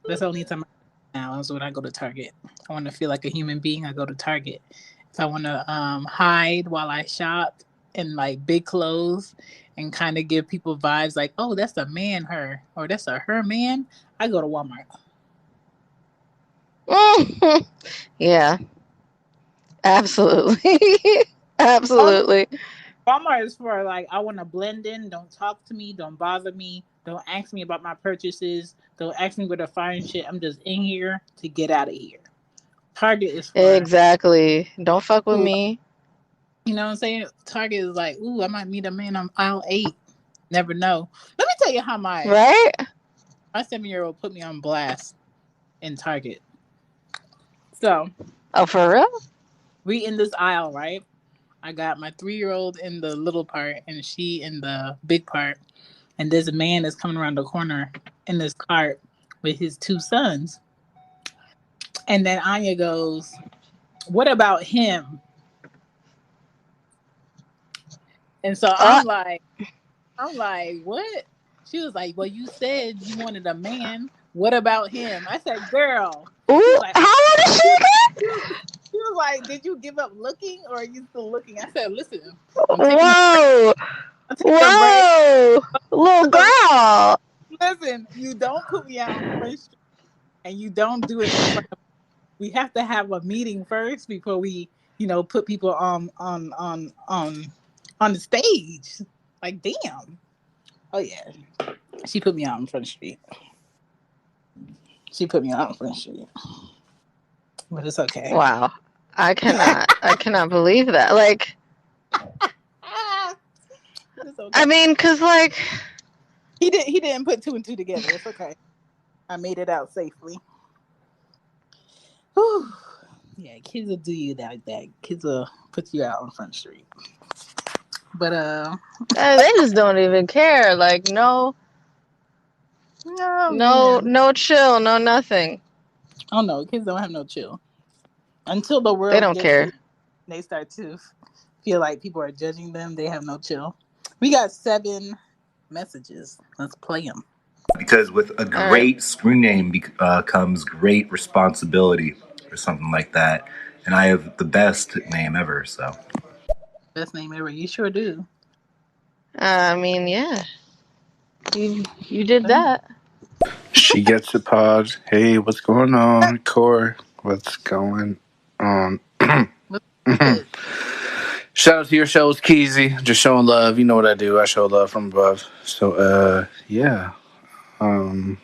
That's the only time now is when I go to Target. I want to feel like a human being. I go to Target. If I want to hide while I shop in like big clothes and kind of give people vibes like, oh, that's a man, her, or that's a her man, I go to Walmart. Yeah, absolutely. Oh, Absolutely. Walmart is for like I want to blend in. Don't talk to me. Don't bother me. Don't ask me about my purchases. Don't ask me where to find shit. I'm just in here to get out of here. Target is for Exactly. Don't fuck with ooh, me. you know what I'm saying? Target is like, ooh, I might meet a man on aisle 8. Never know. Let me tell you how Right? my 7-year-old put me on blast in Target. So Oh, for real? we in this aisle, right? I got my 3-year-old in the little part and she in the big part. And this man is coming around the corner in this cart with his 2 sons. And then Anya goes, what about him? And so Uh, I'm like, what? She was like, well, you said you wanted a man. What about him? I said, girl. She ooh, was like, how old is she she again? was like, did you give up looking or are you still looking? I said, listen, I'm taking a break. Whoa. I'm taking a break. Whoa. Little girl. Listen, you don't put me out on Front Street and you don't do it in front of. We have to have a meeting first before we, put people on the stage. Like, damn. Oh yeah, she put me out in Front Street. She put me out in Front Street, but it's okay. Wow. I cannot believe that. Like, Ah, it's I okay. mean, cause like, He didn't put two and two together. It's okay. I made it out safely. Whew. Yeah, kids will do you like that. Kids will put you out on Front Street. But they just don't even care. Like, no, oh no, man, no chill, no nothing. oh no, kids don't have no chill until the They world don't gets to care. them. They start to feel like people are judging them. They have no chill. We got 7 messages. Let's play them. Because with a All right. great screen name comes great responsibility or something like that. And I have the best name ever, so. Best name ever. You sure do. I mean, yeah, you did Okay. that. She gets it, pod. Hey, what's going on, Core? What's going on? What's good? Shout out to your shows, Keezy. Just showing love. You know what I do. I show love from above. So, yeah. Um,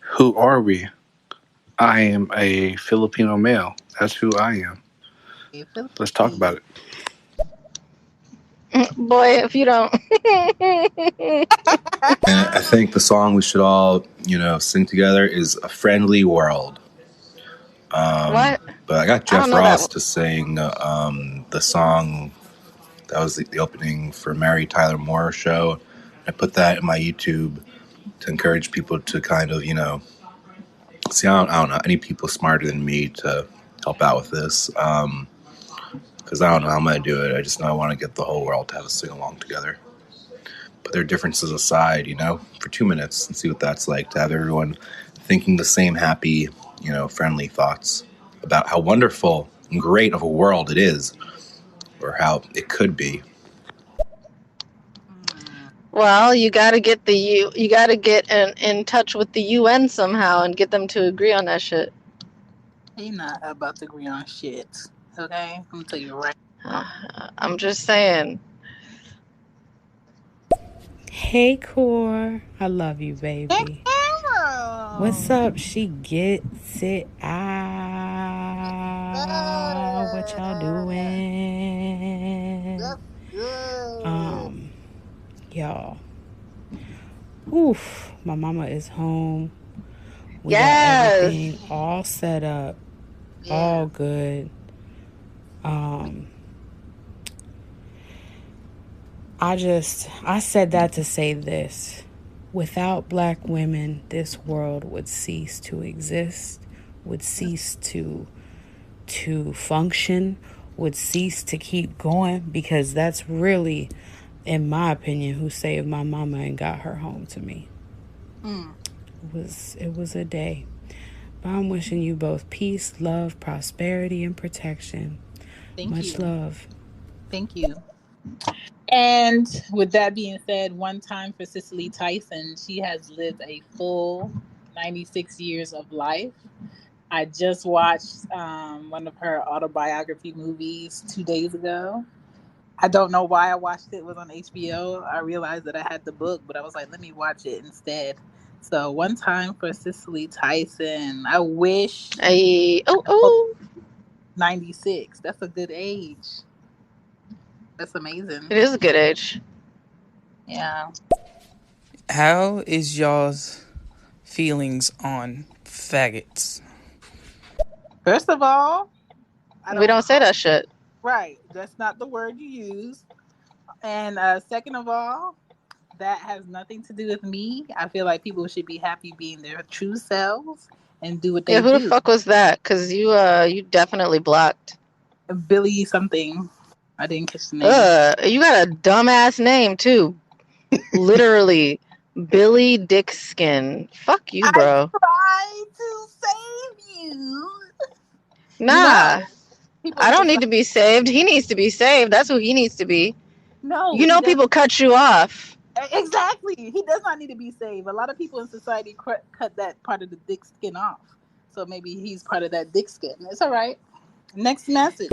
who are we? I am a Filipino male. That's who I am. Hey, Let's talk Philly. about it. Boy, if you don't. And I think the song we should all, sing together is A Friendly World. What? But I got I don't Jeff know that Ross one. to sing the song that was the opening for Mary Tyler Moore show. I put that in my YouTube to encourage people to kind of, see, I don't know, any people smarter than me to help out with this. Because I don't know how I'm going to do it. I just know I want to get the whole world to have a sing along together. Put their differences aside, for 2 minutes and see what that's like to have everyone thinking the same happy, friendly thoughts about how wonderful and great of a world it is or how it could be. Well, you gotta get you gotta get in touch with the UN somehow and get them to agree on that shit. He not about to agree on shit. Okay? I'm gonna tell you right now. I'm just saying. Hey, Core. I love you, Hey, baby. What's Carol. up? She gets it out. What y'all doing? That's good. Um, y'all. Oof. My mama is home. We got everything Yes. all set up, Yeah. all good. Um, I said that to say this. Without black women, this world would cease to exist, would cease to function, would cease to keep going, because that's really, in my opinion, who saved my mama and got her home to me. Mm. It was a day. But I'm wishing you both peace, love, prosperity, and protection. Thank Much you. love. Thank you. And with that being said, one time for Cicely Tyson, she has lived a full 96 years of life. I just watched one of her autobiography movies 2 days ago. I don't know why I watched it. It was on HBO. I realized that I had the book, but I was like, let me watch it instead. So one time for Cicely Tyson. I wish I 96. That's a good age. That's amazing. It is a good age. Yeah. How is y'all's feelings on faggots? First of all, I We don't don't say call that shit. right. That's not the word you use. And second of all, that has nothing to do with me. I feel like people should be happy being their true selves and do what Yeah, they who the do. fuck was that? Cause you definitely blocked. Billy something. I didn't catch the name. You got a dumbass name too. Literally, Billy Dickskin. Fuck you, I bro. tried to save you. You Nah, know, people I in don't need society. to be saved. He needs to be saved. That's who he needs to be. No, You he know, does. people cut you off. Exactly. He does not need to be saved. A lot of people in society cut that part of the dick skin off. So maybe he's part of that dick skin. It's all right. Next message.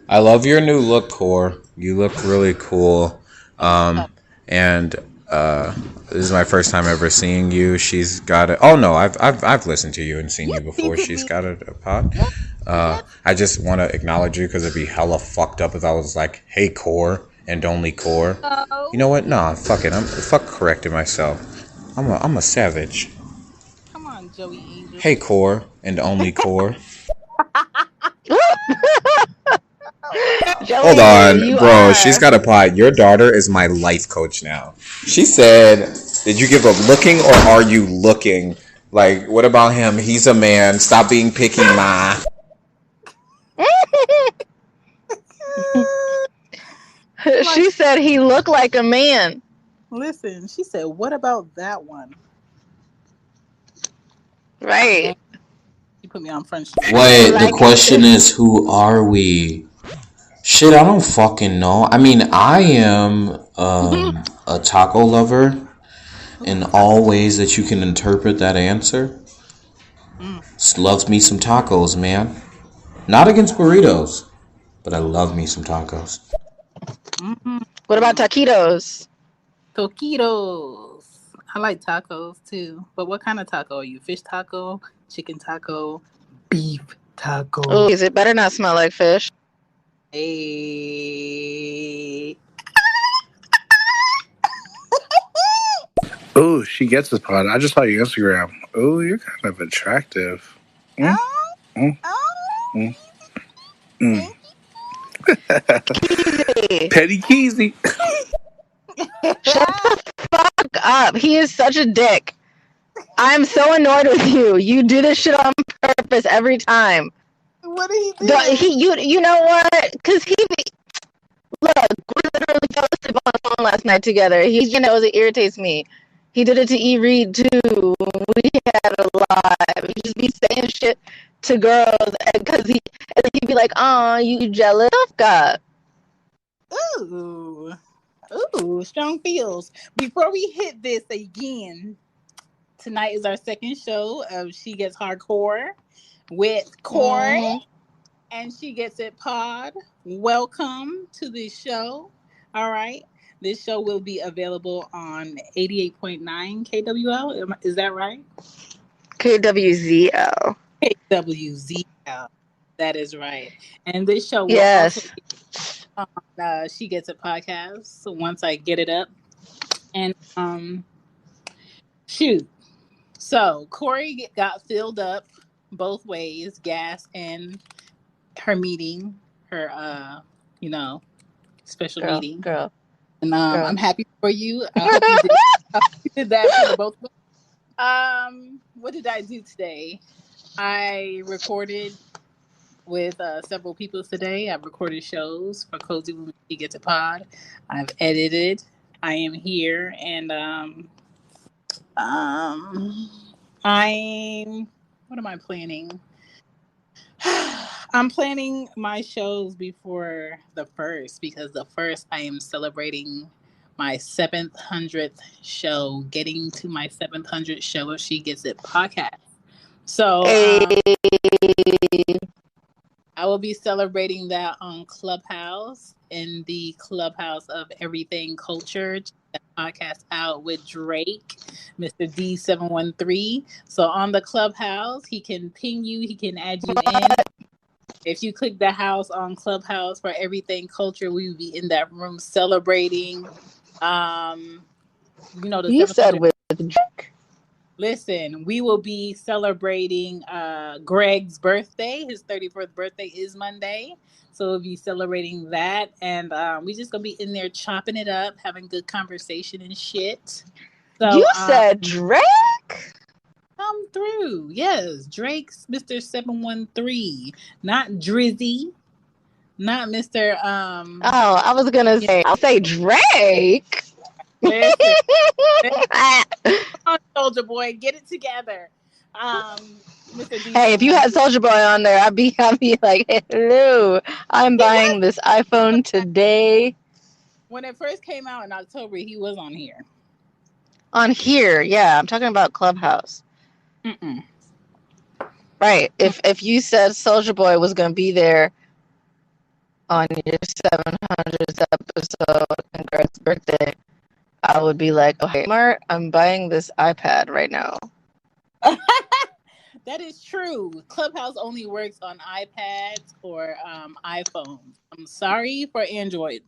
I love your new look, Core. You look really cool. Oh, And this is my first time ever seeing you. She's got it. Oh no, I've listened to you and seen you you need before. to She's be. got a pod. Yes, yes. I just want to acknowledge you because it'd be hella fucked up if I was like, "Hey, Core," and only Core. You No, know what? you Nah, fuck it. I'm fuck correcting myself. I'm a savage. come on, Joey Angel. Hey, Core and only Core. Joey Hold Angel, on, you bro. She's are. got a pod. Your daughter is my life coach now. She said, "Did you give up looking, or are you looking? Like, what about him? He's a man. Stop being picky, ma." Like, She said he looked like a man. listen, she said, what about that one? Right. Man, she put me on Front Street. Wait, the Like his question shit. is, who are we? Shit, I don't fucking know. I mean, I am a taco lover in all ways that you can interpret that answer. Mm, Loves me some tacos, man. Not against burritos, but I love me some tacos. What about mm. taquitos? Taquitos. I like tacos too. But what kind of taco are you? Fish taco, chicken taco, beef taco. Oh, it better not smell like fish. Hey. Oh, she gets this pod. I just saw your Instagram. Oh, you're kind of attractive. Mm, Oh, mm, oh, mm, mm. thank Easy. Petty Keezy. you. Shut the fuck up. He is such a dick. I'm so annoyed with you. You do this shit on purpose every time. What did he do? You know what? Cause look, we literally fell asleep on the phone last night together. He's it irritates me. He did it to E Reed too. We had a live. He just be saying shit to girls because he'd be like, "Oh, you jealous?" God. Ooh. Ooh, strong feels. Before we hit this again, tonight is our second show of She Gets Hardcore with Corey Mm-hmm. and She Gets It Pod. Welcome to the show. All right. This show will be available on 88.9 KWL. Is that right? KWZL. KWZL. That is right. And this show will also Yes. be on She Gets It podcast. So once I get it up. And shoot. So Corey got filled up both ways, gas and her meeting, her special Girl. meeting. Girl. And Girl. I'm happy for you. I hope you did. I hope you did that for the both of us. What did I do today? I recorded with several people today. I've recorded shows for Cozy Woman She Gets a Pod. I've edited. I am here, and Um, I'm. What am I planning? I'm planning my shows before the first because the first I am celebrating my 700th show, getting to my 700th show if she gets it podcast. So Hey, I will be celebrating that on Clubhouse in the Clubhouse of Everything Culture. Check that podcast out with Drake, Mr. D713. So on the Clubhouse, he can ping you, he can add you in. If you click the house on Clubhouse for Everything Culture, we will be in that room celebrating. Um, the you said 700. with Drake. Listen, we will be celebrating Greg's birthday. His 34th birthday is Monday. So we'll be celebrating that. And we just going to be in there chopping it up, having good conversation and shit. You So said Drake? come through. Yes, Drake's Mr. 713. Not Drizzy. Not Mr. Oh, I was gonna say, I'll say Drake. Listen. Come on, Soldier Boy, get it together. Mr. D Hey, if you had 713. Soldier Boy on there, I'd be like, hello, I'm He was buying this iPhone today. when it first came out in October. He was on here. On here, yeah, I'm talking about Clubhouse. Mm-mm. Right. If you said Soldier Boy was gonna be there on your 700th episode and Greg's birthday, I would be like, okay, Mart, I'm buying this iPad right now. That is true. Clubhouse only works on iPads or iPhones. I'm sorry for Android,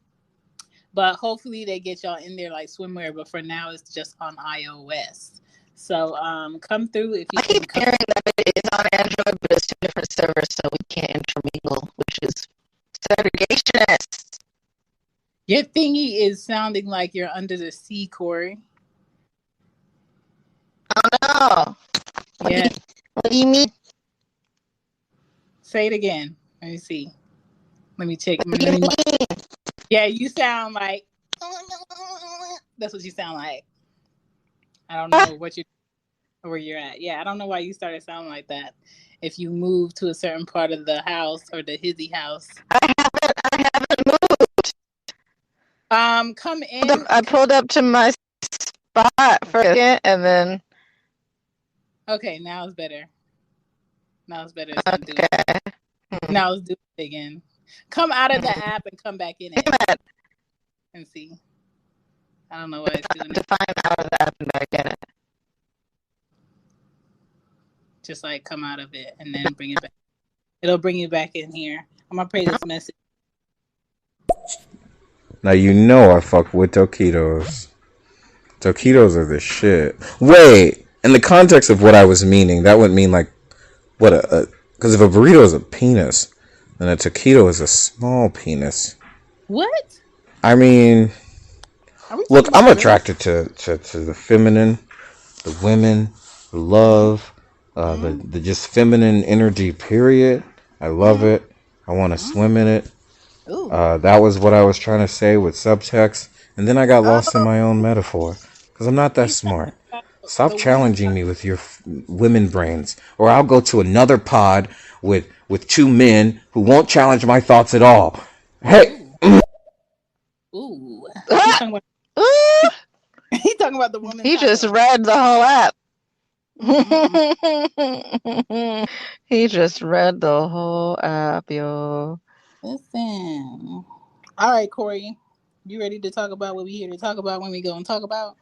but hopefully they get y'all in there like swimwear. But for now, it's just on iOS. So come through if you I keep can come. hearing that it is on Android, but it's two different servers, so we can't intermingle, which is segregationist. Your thingy is sounding like you're under the sea, Corey. Oh no. Yeah. What do you mean? Say it again. Let me see. Let me check. What do you mean? Yeah, you sound like. That's what you sound like. I don't know where you're at. Yeah, I don't know why you started sounding like that. If you move to a certain part of the house or the hizzy house. I haven't moved. Come in. I pulled up to my spot for a second, and then. Okay, now it's better. Now it's better. It's not doing. Okay. Now it's doing it again. Come out of the app and come back in it and see. I don't know why it's doing it. Define out of the app and back in it. Just like come out of it and then bring it back. It'll bring you back in here. I'm gonna play this message. Now you know I fuck with taquitos. Taquitos are the shit. Wait, in the context of what I was meaning, that would mean like what because if a burrito is a penis, then a taquito is a small penis. What? I mean, look, I'm attracted to the feminine, the women, the love, the just feminine energy. Period. I love it. I want to swim in it. That was what I was trying to say with subtext, and then I got lost in my own metaphor because I'm not that smart. Stop challenging me with your women brains, or I'll go to another pod with two men who won't challenge my thoughts at all. Hey. Ooh. He's talking about the woman. He just read the whole app. He just read the whole app, yo. Listen. All right, Corey. You ready to talk about what we here to talk about when we go and talk about?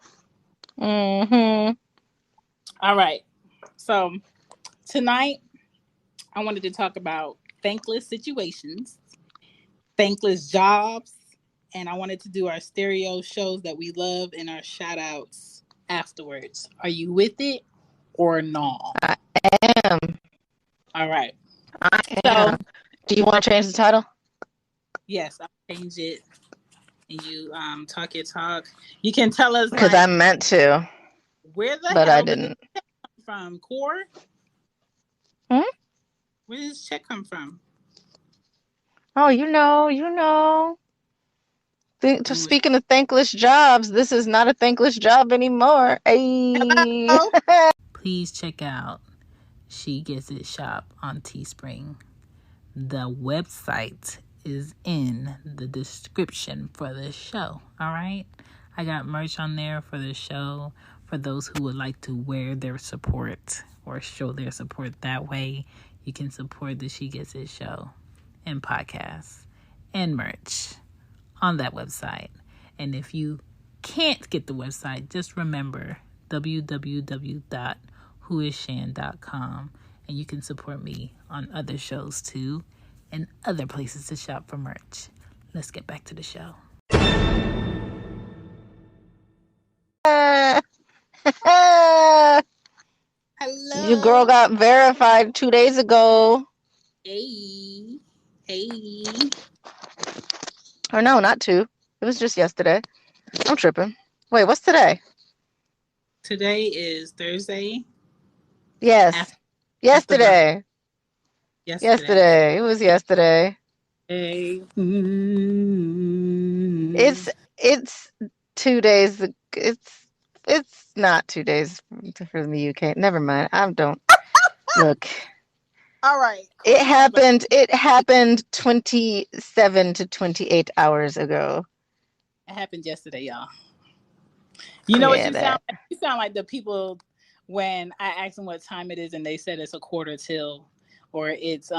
Mm-hmm. All right. So tonight I wanted to talk about thankless situations, thankless jobs, and I wanted to do our stereo shows that we love and our shout outs afterwards. Are you with it or no? I am. All right. I am. So, do you want to change the title? Yes, I'll change it. And you talk your talk. You can tell us because I meant to. Where the but hell I didn't. Did this check come from, Core? Where did this check come from? Oh, you know. Speaking of thankless jobs, this is not a thankless job anymore. Hey. Please check out She Gets It Shop on Teespring. The website is in the description for this show. All right. I got merch on there for the show for those who would like to wear their support or show their support that way. You can support the She Gets It show and podcasts and merch on that website. And if you can't get the website, just remember www.whoisshan.com, and you can support me on other shows too and other places to shop for merch. Let's get back to the show. Hello. Your girl got verified 2 days ago. Hey. Or no, not 2. It was just yesterday. I'm tripping. Wait, what's today? Today is Thursday. Yes. Yesterday. Yesterday. It was yesterday. Hey. It's 2 days. It's not 2 days from the UK. Never mind. I don't look. All right. It happened 27 to 28 hours ago. It happened yesterday, y'all. You know what you that. sound like? You sound like the people when I ask them what time it is and they said it's a quarter till or it's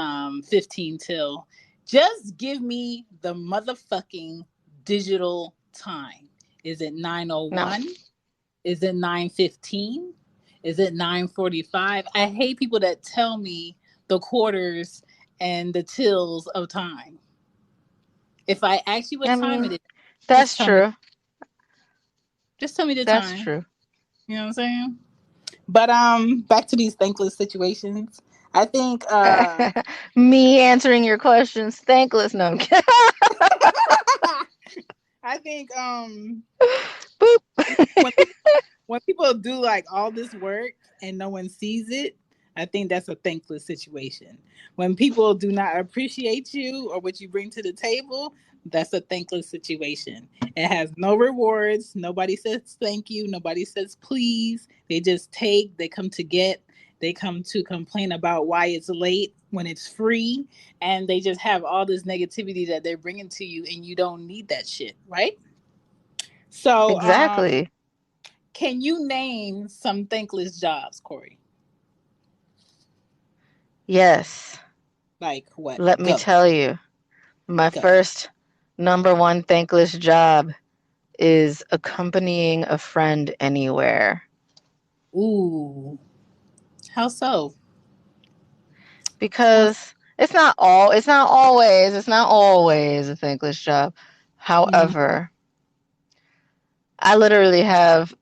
15 till. Just give me the motherfucking digital time. Is it 9:01? No. Is it 9:15? Is it 9:45? I hate people that tell me the quarters and the tills of time. If I ask you what time it is, that's true. Just tell me the That's time. That's true. You know what I'm saying? But back to these thankless situations. I think me answering your questions, thankless. No, I'm kidding. I think Boop. when people do like all this work and no one sees it, I think that's a thankless situation. When people do not appreciate you or what you bring to the table, that's a thankless situation. It has no rewards. Nobody says thank you. Nobody says please. They just take, they come to get, they come to complain about why it's late when it's free. And they just have all this negativity that they're bringing to you and you don't need that shit, right? So, exactly. Can you name some thankless jobs, Corey? Yes. Like what? Let me tell you. My first number one thankless job is accompanying a friend anywhere. Ooh. How so? Because it's not always a thankless job. However, I literally have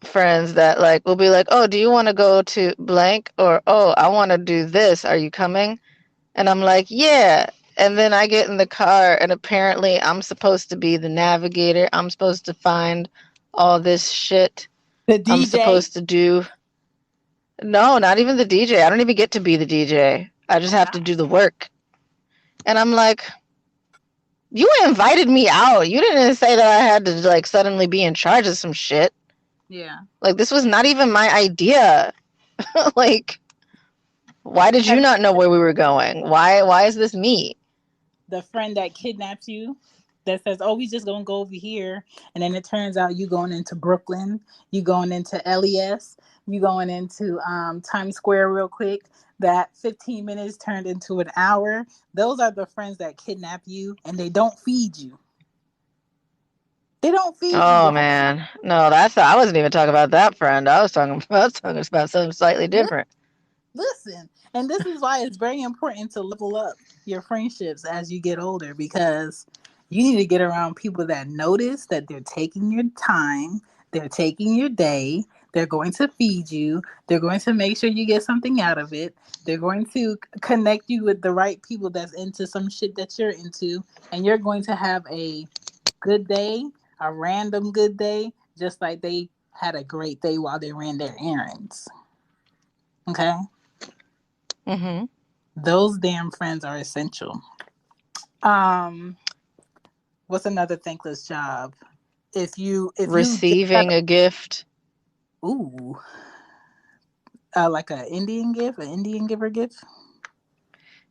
friends that like will be like, "Oh, do you want to go to blank?" Or, "Oh, I want to do this. Are you coming?" And I'm like, "Yeah." And then I get in the car and apparently I'm supposed to be the navigator. I'm supposed to find all this shit. The DJ? I'm supposed to do... No, not even the DJ. I don't even get to be the DJ. I just have to do the work. And I'm like, you invited me out. You didn't say that I had to like suddenly be in charge of some shit. Yeah. Like, this was not even my idea. Like, why did you not know where we were going? Why is this me? The friend that kidnaps you, that says, "Oh, we just gonna go over here," and then it turns out you going into Brooklyn, you going into LES, you going into Times Square real quick. That 15 minutes turned into an hour. Those are the friends that kidnap you, and they don't feed you. They don't feed you. Oh man, no, I wasn't even talking about that friend. I was talking about something slightly different. Listen, and this is why it's very important to level up your friendships as you get older, because you need to get around people that notice that they're taking your time, they're taking your day, they're going to feed you, they're going to make sure you get something out of it, they're going to connect you with the right people that's into some shit that you're into, and you're going to have a good day, a random good day, just like they had a great day while they ran their errands. Okay? Those damn friends are essential. What's another thankless job? If you just got Receiving a gift. ooh, like an Indian giver gift.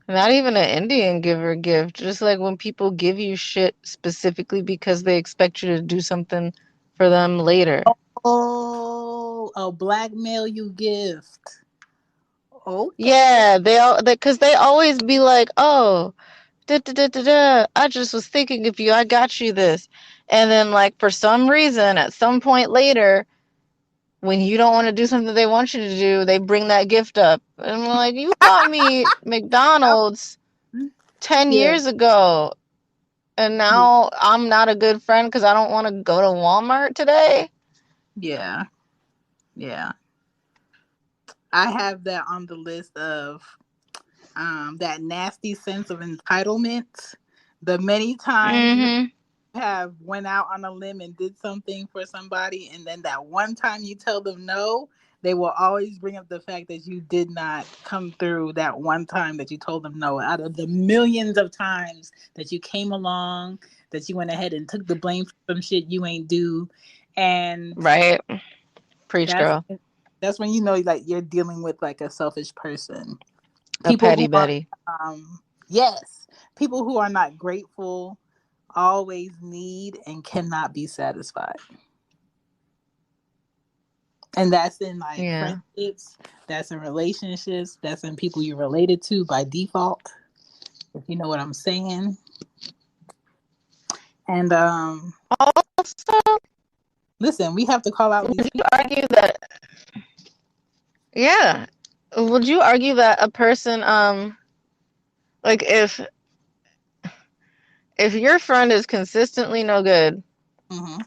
Not even an Indian giver gift. Just like when people give you shit specifically because they expect you to do something for them later. Oh, a blackmail you gift. Okay. Yeah, because they always be like, oh, da, da, da, da, da. I just was thinking of you. I got you this. And then, like, for some reason, at some point later, when you don't want to do something they want you to do, they bring that gift up. And I'm like, you bought me McDonald's 10 Yeah. years ago. And Yeah. now I'm not a good friend because I don't want to go to Walmart today. Yeah. Yeah. I have that on the list of that nasty sense of entitlement. The many times you Mm-hmm. have went out on a limb and did something for somebody, and then that one time you tell them no, they will always bring up the fact that you did not come through that one time that you told them no. Out of the millions of times that you came along, that you went ahead and took the blame for some shit you ain't do, and Right. Preach, that's girl. that's when you know like you're dealing with like a selfish person. A People petty who are Betty. yes, people who are not grateful always need and cannot be satisfied. And that's in like Yeah. friendships, that's in relationships, that's in people you're related to by default, if you know what I'm saying. And Also, listen, we have to call out would these you people. argue that, yeah, would you argue that a person, like if your friend is consistently no good Mm-hmm.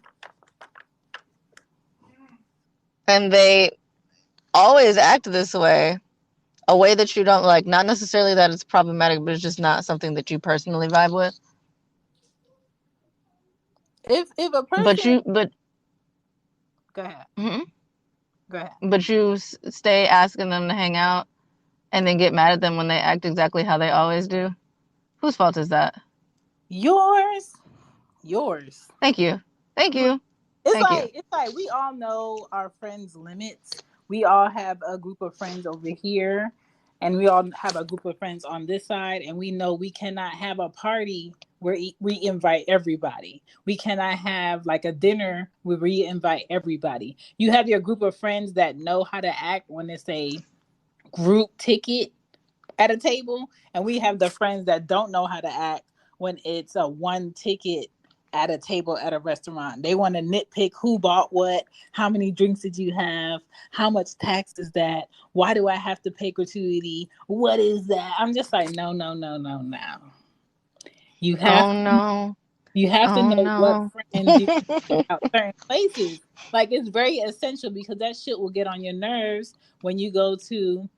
and they always act this way, a way that you don't like, not necessarily that it's problematic, but it's just not something that you personally vibe with. If a But person, you, but, go ahead, mhm. go ahead. But you stay asking them to hang out and then get mad at them when they act exactly how they always do. Whose fault is that? Yours, yours. Thank you. Thank you. Thank you. It's like we all know our friends' limits. We all have a group of friends over here, and we all have a group of friends on this side, and we know we cannot have a party where we invite everybody. We cannot have like a dinner where we invite everybody. You have your group of friends that know how to act when it's a group ticket at a table, and we have the friends that don't know how to act when it's a one ticket at a table at a restaurant. They want to nitpick who bought what, how many drinks did you have, how much tax is that, why do I have to pay gratuity, what is that? I'm just like, no, no, no, no, no. You have Oh no. you have to Oh know what no. friends you out certain places. Like it's very essential because that shit will get on your nerves when you go to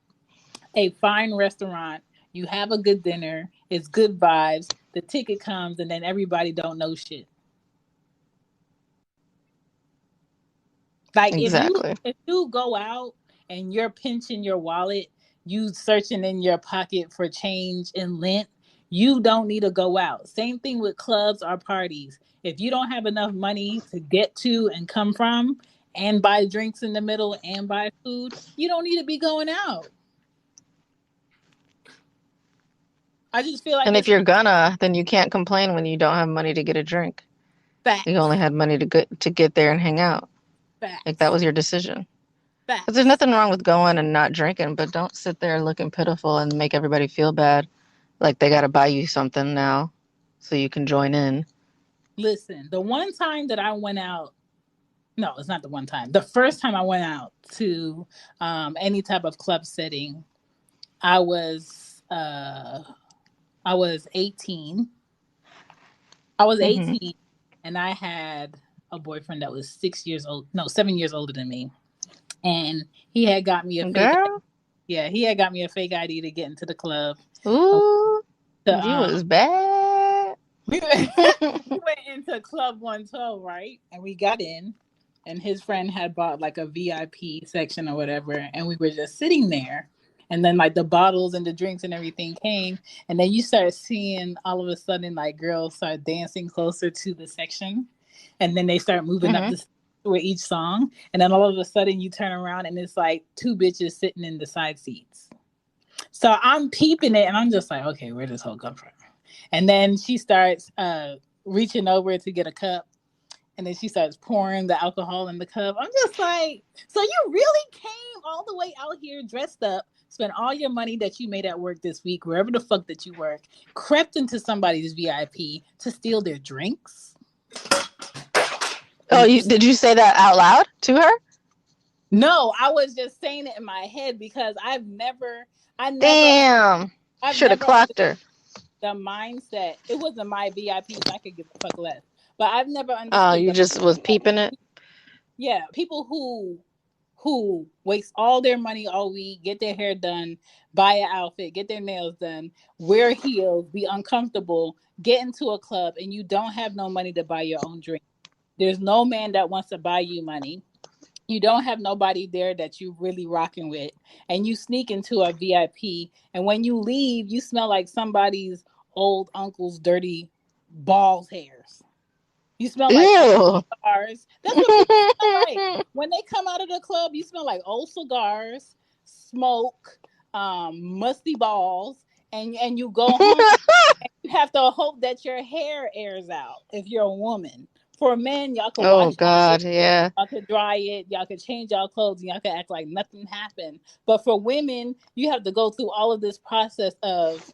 a fine restaurant, you have a good dinner, it's good vibes, the ticket comes, and then everybody don't know shit. Like Exactly. if you go out and you're pinching your wallet, you searching in your pocket for change in lint, you don't need to go out. Same thing with clubs or parties. If you don't have enough money to get to and come from and buy drinks in the middle and buy food, you don't need to be going out. I just feel like And if it's you're gonna, then you can't complain when you don't have money to get a drink. You only facts, had money to get there and hang out. Like that facts, was your decision. Because there's facts. nothing wrong with going and not drinking, but don't sit there looking pitiful and make everybody feel bad. Like they gotta buy you something now so you can join in. Listen, the one time that I went out, no, it's not the one time. The first time I went out to any type of club setting, I was uh, I was 18. I was Hmm. 18, and I had a boyfriend that was 6 years old, no, 7 years older than me, and he had got me a fake. Girl, Yeah, he had got me a fake ID to get into the club. ooh, To, you was bad. we went, we went into Club 112, right? And we got in, and his friend had bought like a VIP section or whatever, and we were just sitting there. And then like the bottles and the drinks and everything came, and then you start seeing all of a sudden like girls start dancing closer to the section, and then they start moving up Mm-hmm. the with each song, and then all of a sudden you turn around and it's like two bitches sitting in the side seats. So I'm peeping it and I'm just like, okay, where does this hoe come from? And then she starts reaching over to get a cup, and then she starts pouring the alcohol in the cup. I'm just like, so you really came all the way out here dressed up, spent all your money that you made at work this week, wherever the fuck that you work, crept into somebody's VIP to steal their drinks? Oh, did you say that out loud to her? No, I was just saying it in my head because Damn. I've Should have never clocked her. the mindset. It wasn't my VIP, so I could give a fuck less. But I've never Oh, understood you just was peeping it? yeah, people who waste all their money all week, get their hair done, buy an outfit, get their nails done, wear heels, be uncomfortable, get into a club, and you don't have no money to buy your own drink. There's no man that wants to buy you money. You don't have nobody there that you really rocking with, and you sneak into a VIP, and when you leave, you smell like somebody's old uncle's dirty balls hairs. You smell like old Ew. cigars. That's what people smell like. When they come out of the club, you smell like old cigars, smoke, musty balls, and you go home and you have to hope that your hair airs out if you're a woman. For men, y'all can Oh wash your shit, God, yeah. y'all could dry it, y'all could change y'all clothes, and y'all could act like nothing happened. But for women, you have to go through all of this process of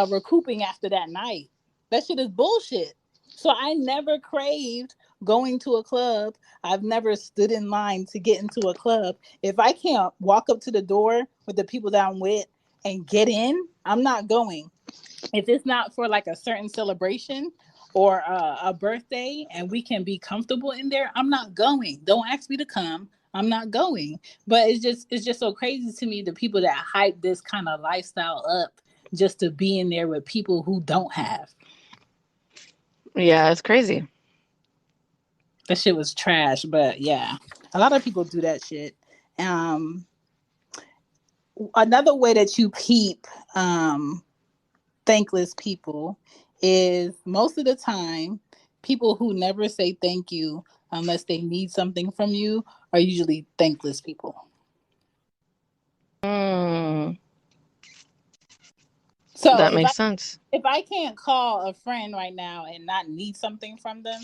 recouping after that night. That shit is bullshit. So I never craved going to a club. I've never stood in line to get into a club. If I can't walk up to the door with the people that I'm with and get in, I'm not going. If it's not for like a certain celebration or a birthday and we can be comfortable in there, I'm not going. Don't ask me to come. I'm not going. But it's just so crazy to me the people that hype this kind of lifestyle up just to be in there with people who don't have. Yeah, it's crazy. That shit was trash, but yeah. A lot of people do that shit. Um Another way that you peep thankless people is most of the time people who never say thank you unless they need something from you are usually thankless people. Mm, So that makes sense. if I can't call a friend right now and not need something from them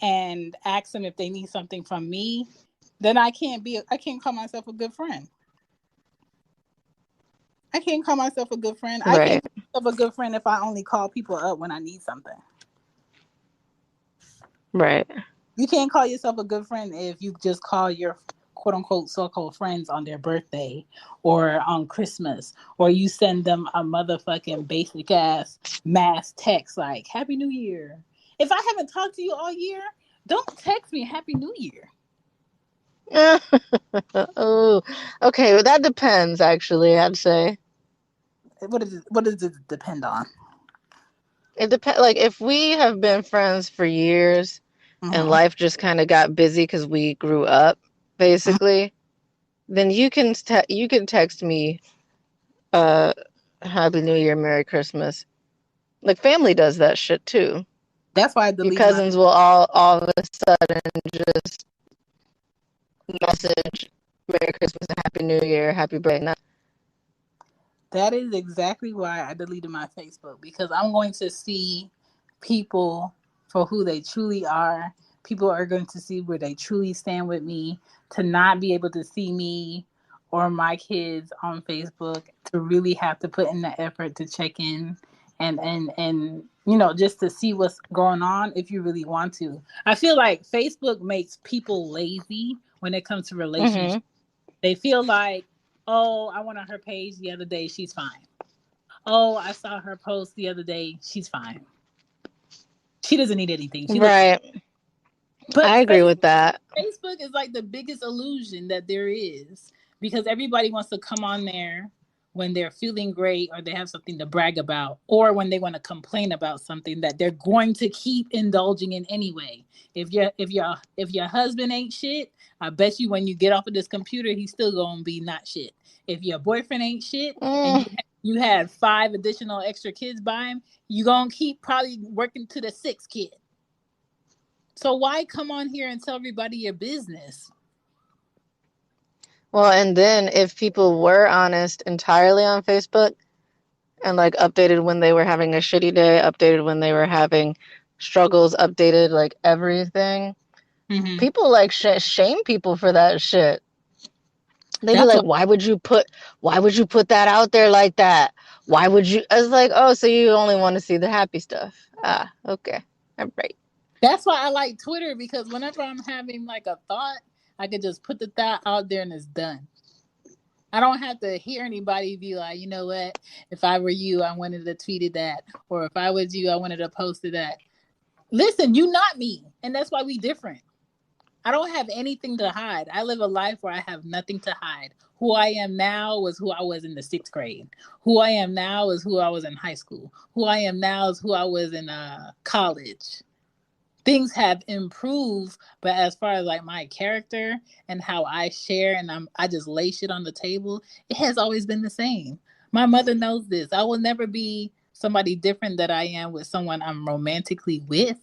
and ask them if they need something from me, then I can't call myself a good friend. I can't call myself a good friend. I Right. can't call myself a good friend if I only call people up when I need something. Right. You can't call yourself a good friend if you just call your quote unquote so-called friends on their birthday or on Christmas, or you send them a motherfucking basic ass mass text like Happy New Year. If I haven't talked to you all year, don't text me Happy New Year. Oh, okay. Well, that depends, actually, I'd say. What does it depend on? It depends. Like, if we have been friends for years and Mm-hmm. life just kind of got busy because we grew up, basically, then you can text me, uh, Happy New Year, Merry Christmas. Like, family does that shit too. That's why I Your deleted my. cousins will all of a sudden just message Merry Christmas and Happy New Year, Happy birthday. That is exactly why I deleted my Facebook, because I'm going to see people for who they truly are. People are going to see where they truly stand with me. To not be able to see me or my kids on Facebook, to really have to put in the effort to check in and just to see what's going on if you really want to. I feel like Facebook makes people lazy when it comes to relationships. Mm-hmm. They feel like, oh, I went on her page the other day, she's fine. Oh, I saw her post the other day, she's fine. She doesn't need anything. She looks. Right. But I agree with that. Facebook is like the biggest illusion that there is, because everybody wants to come on there when they're feeling great or they have something to brag about, or when they want to complain about something that they're going to keep indulging in anyway. If your husband ain't shit, I bet you when you get off of this computer, he's still gonna be not shit. If your boyfriend ain't shit and Mm. you had 5 additional extra kids by him, you gonna keep probably working to the 6th kid. So why come on here and tell everybody your business? Well, and then if people were honest entirely on Facebook and like updated when they were having a shitty day, updated when they were having struggles, updated like everything, Mm-hmm. people like shame people for that shit. They'd be That's like, what. why would you put that out there like that? Why would you? I was like, oh, so you only want to see the happy stuff. Ah, okay. All right. That's why I like Twitter, because whenever I'm having like a thought, I could just put the thought out there and it's done. I don't have to hear anybody be like, you know what? If I were you, I wanted to tweeted that, or if I was you, I wanted to posted that. Listen, you not me, and that's why we different. I don't have anything to hide. I live a life where I have nothing to hide. Who I am now was who I was in the 6th grade. Who I am now is who I was in high school. Who I am now is who I was in college. Things have improved, but as far as like my character and how I share and I just lay shit on the table, it has always been the same. My mother knows this. I will never be somebody different that I am with someone I'm romantically with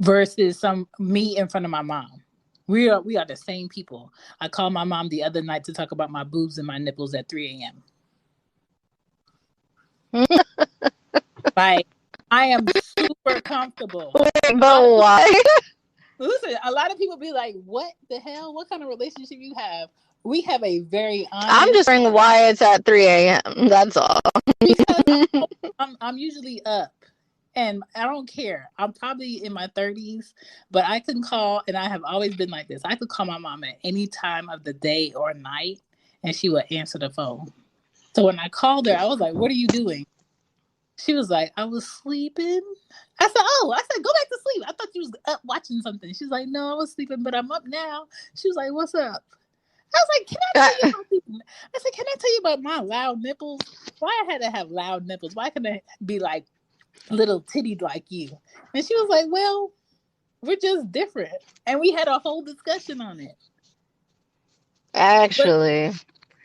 versus some me in front of my mom. We are the same people. I called my mom the other night to talk about my boobs and my nipples at 3 a.m. Like, I am super comfortable. Wait, And a lot but of people, why? listen, a lot of people be like, what the hell? What kind of relationship you have? We have a very I'm honest, just wondering why it's at 3 a.m. That's all. because I'm usually up and I don't care. I'm probably in my 30s, but I can call, and I have always been like this. I could call my mom at any time of the day or night and she would answer the phone. So when I called her, I was like, what are you doing? She was like, I was sleeping. I said, oh, I said, go back to sleep. I thought you was up watching something. She's like, no, I was sleeping, but I'm up now. She was like, what's up? I was like, can I tell you about these? I said, can I tell you about my loud nipples? Why I had to have loud nipples? Why couldn't I be like little tittied like you? And she was like, well, we're just different. And we had a whole discussion on it. But Actually,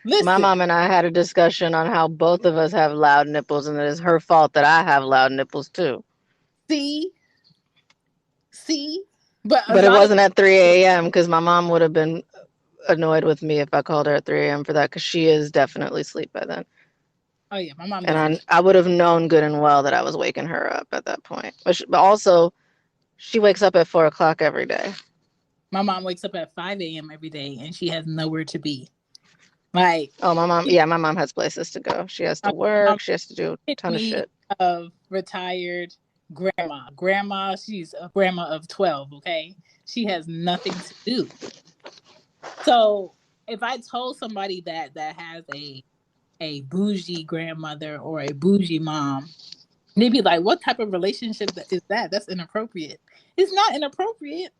my listen, mom and I had a discussion on how both of us have loud nipples, and it is her fault that I have loud nipples too. see, see, but a But it lot of wasn't at 3 a.m. because my mom would have been annoyed with me if I called her at 3 a.m. for that because she is definitely asleep by then. oh yeah, my mom And doesn't. I would have known good and well that I was waking her up at that point. But also, she wakes up at 4 o'clock every day. My mom wakes up at 5 a.m. every day and she has nowhere to be. Like, Oh, my mom, yeah, my mom has places to go. She has to mom work, she has to do a ton of me shit. of retired grandma. Grandma, she's a grandma of 12, okay? She has nothing to do. So if I told somebody that has a bougie grandmother or a bougie mom, they'd be like, what type of relationship is that? That's inappropriate. It's not inappropriate.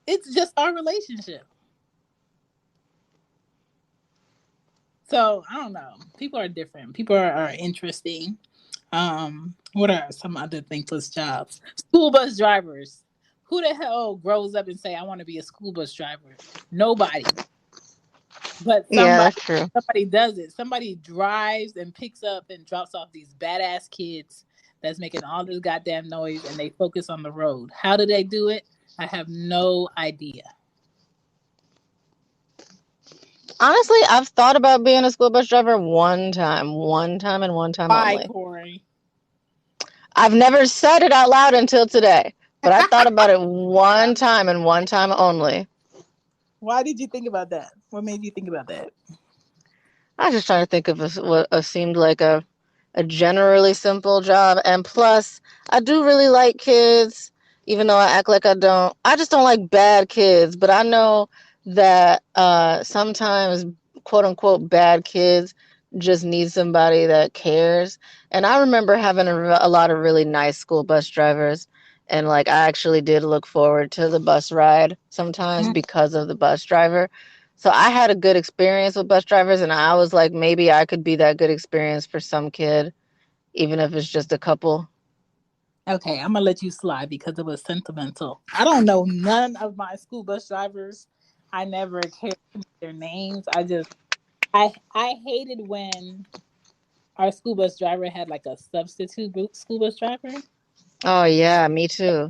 It's just our relationship. So I don't know. People are different. People are interesting. What are some other thankless jobs? School bus drivers. Who the hell grows up and say I want to be a school bus driver? Nobody. But Yeah, that's true. somebody does it. Somebody drives and picks up and drops off these badass kids that's making all this goddamn noise and they focus on the road. How do they do it? I have no idea. Honestly, I've thought about being a school bus driver one time and one time Bye, only. Corey. I've never said it out loud until today, but I thought about it one time and one time only. Why did you think about that? What made you think about that? I was just trying to think of what seemed like a generally simple job. And plus, I do really like kids, even though I act like I don't. I just don't like bad kids. But I know that sometimes, quote unquote, bad kids just need somebody that cares. And I remember having a lot of really nice school bus drivers. And like, I actually did look forward to the bus ride sometimes Mm. because of the bus driver. So I had a good experience with bus drivers, and I was like, maybe I could be that good experience for some kid, even if it's just a couple. Okay, I'm gonna let you slide because it was sentimental. I don't know none of my school bus drivers. I never cared about their names. I hated when our school bus driver had like a substitute school bus driver, Oh yeah, me too.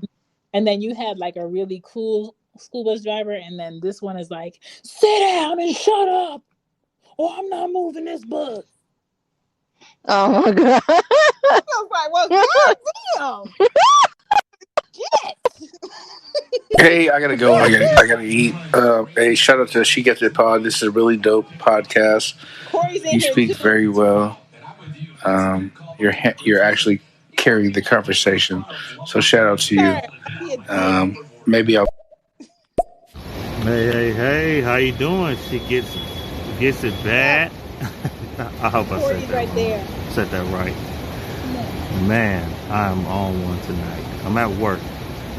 and then you had like a really cool school bus driver, and then this one is like, sit down and shut up, or I'm not moving this bus. Oh my god. I was like, well, goddamn, shit. Hey, I gotta go. I gotta eat. Hey, shout out to She Gets It Pod. This is a really dope podcast. Corey's in You here speak too. very well. You're actually carrying the conversation. So shout out to you. He a dick. Maybe I'll. Hey, how you doing? She gets it bad. I hope I said Corey's that right wrong. there. Said that right. No. Man, I'm on one tonight. I'm at work,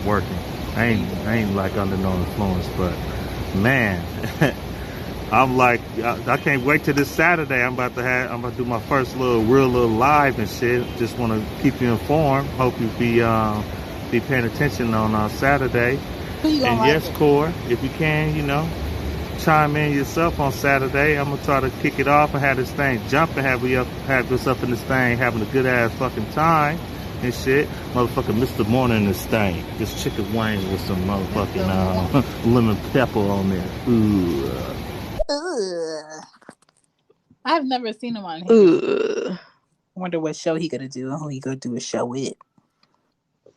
working. I ain't like under no influence, but man, I'm like, I can't wait till this Saturday. I'm about to do my first real little live and shit. Just want to keep you informed. Hope you be paying attention on Saturday. Who you gonna And like yes, Core, if you can, chime in yourself on Saturday. I'm gonna try to kick it off and have this thing jumping, have us up in this thing, having a good ass fucking time and shit. Motherfucking Mr. Morning in this thing. This chicken wing with some motherfucking lemon pepper on there. Ooh. Ugh. I've never seen him on here before. Ooh. I wonder what show he gonna do and who he gonna do a show with.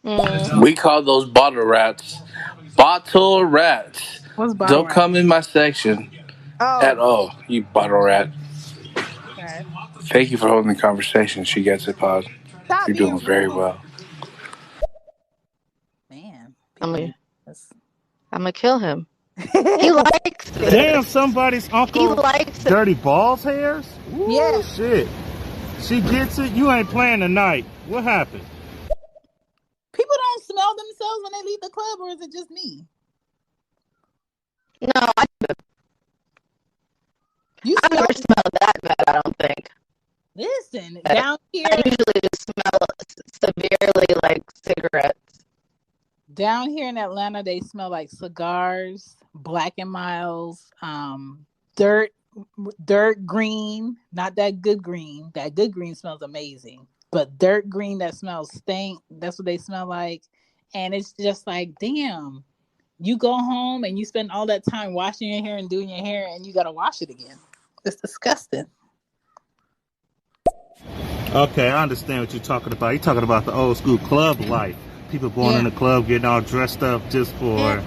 We call those bottle rats. Bottle rats. What's bottle Don't rap? come in my section at Oh, all, you bottle rat. okay. Thank you for holding the conversation. She Gets It Pod. Stop You're being doing very rude, well. man. I'm People gonna, be this. I'm gonna kill him. He likes it. Damn, somebody's He uncle likes it. dirty balls hairs? Ooh, Yeah. shit. She gets it? You ain't playing tonight. What happened? People don't smell themselves when they leave the club, or is it just me? No, I Smell? never smelled that bad, I don't think. Listen, down here. I usually just smell severely like cigarettes. Down here in Atlanta, they smell like cigars, Black and Miles, dirt green, not that good green. That good green smells amazing, but dirt green that smells stink. That's what they smell like, and it's just like, damn. You go home and you spend all that time washing your hair and doing your hair, and you gotta wash it again. It's disgusting. Okay, I understand what you're talking about. You're talking about the old school club life. People going in the club getting all dressed up just for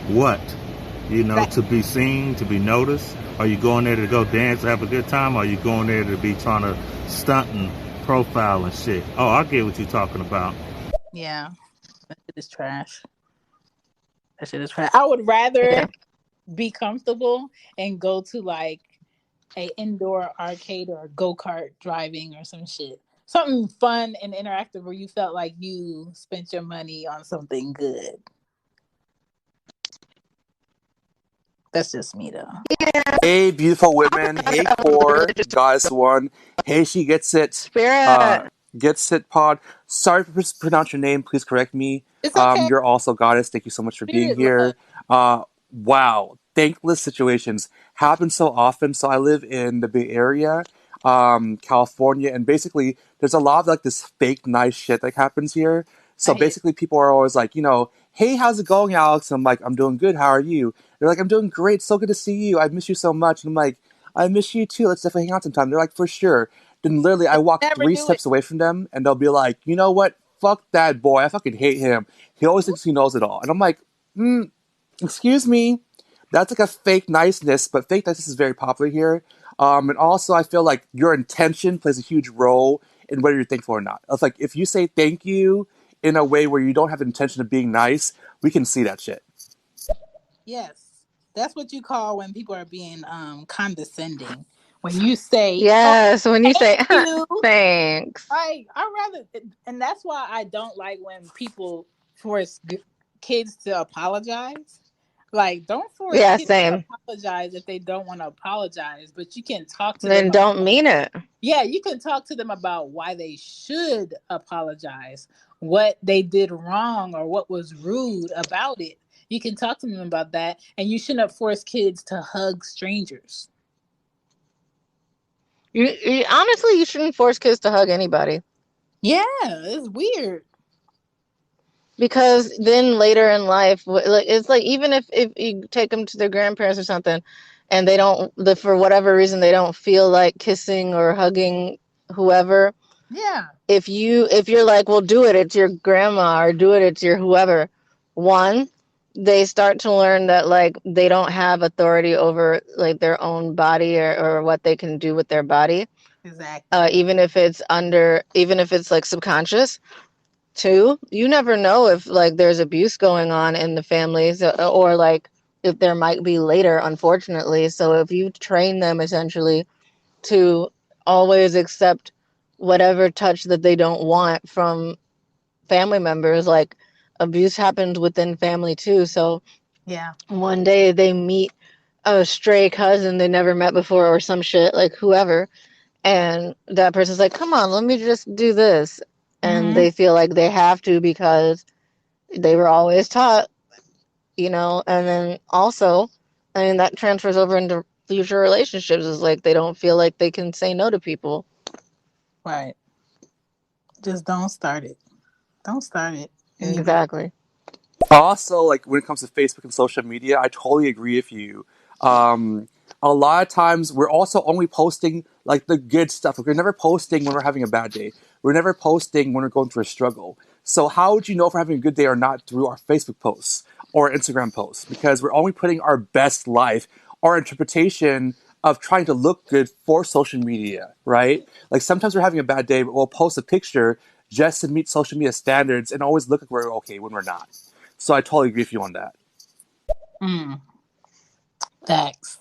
what? To be seen, to be noticed? Are you going there to go dance, have a good time? Or are you going there to be trying to stunt and profile and shit? Oh, I get what you're talking about. Yeah, that shit is trash. That shit is trash. I would rather be comfortable and go to like a indoor arcade or go-kart driving or some shit. Something fun and interactive where you felt like you spent your money on something good. That's just me though. Hey, beautiful women. Hey, Core, Goddess One. Hey, She Gets It. Spirit. Gets It Pod. Sorry for mispronounce your name. Please correct me. It's okay. You're also Goddess. Thank you so much for being here. Wow. Thankless situations happen so often. So I live in the Bay Area, California, and basically there's a lot of like this fake nice shit that happens here. So basically people are always like, hey, how's it going, Alex? I'm like, I'm doing good. How are you? They're like, I'm doing great. So good to see you. I miss you so much. And I'm like, I miss you too. Let's definitely hang out sometime. They're like, for sure. Then literally I walk Never 3 do it. steps away from them and they'll be like, you know what? Fuck that boy. I fucking hate him. He always thinks he knows it all. And I'm like, excuse me. That's like a fake niceness, but fake niceness is very popular here. And also I feel like your intention plays a huge role in whether you're thankful or not. It's like if you say thank you in a way where you don't have the intention of being nice, we can see that shit. Yes. That's what you call when people are being condescending. When you say, yes, when you say you, thanks. I rather, and that's why I don't like when people force kids to apologize. Like, don't force Yeah, kids to same. apologize if they don't want to apologize, but you can talk to them Then don't about, mean it. yeah, you can talk to them about why they should apologize, what they did wrong, or what was rude about it. You can talk to them about that, and you shouldn't force kids to hug strangers. You honestly, you shouldn't force kids to hug anybody. Yeah, it's weird. Because then later in life, like it's like even if you take them to their grandparents or something, and they don't, for whatever reason they don't feel like kissing or hugging whoever. Yeah, If you're like, well, do it, it's your grandma, or do it, it's your whoever. One, they start to learn that like they don't have authority over like their own body, or what they can do with their body, exactly. even if it's like subconscious. Two, you never know if like there's abuse going on in the families, or like if there might be later, unfortunately. So if you train them essentially to always accept whatever touch that they don't want from family members, like abuse happens within family too. So Yeah. one day they meet a stray cousin they never met before, or some shit, like whoever, and that person's like, come on, let me just do this. And Hmm. they feel like they have to because they were always taught, and then also, I mean, that transfers over into future relationships, is like they don't feel like they can say no to people. Right. Just don't start it. Don't start it. Anybody. Exactly. Also, like when it comes to Facebook and social media, I totally agree with you. Um, a lot of times we're also only posting like the good stuff. Like, we're never posting when we're having a bad day. We're never posting when we're going through a struggle. So how would you know if we're having a good day or not through our Facebook posts or Instagram posts? Because we're only putting our best life, our interpretation of trying to look good for social media, right? Like sometimes we're having a bad day, but we'll post a picture just to meet social media standards and always look like we're okay when we're not. So I totally agree with you on that. Mm, facts.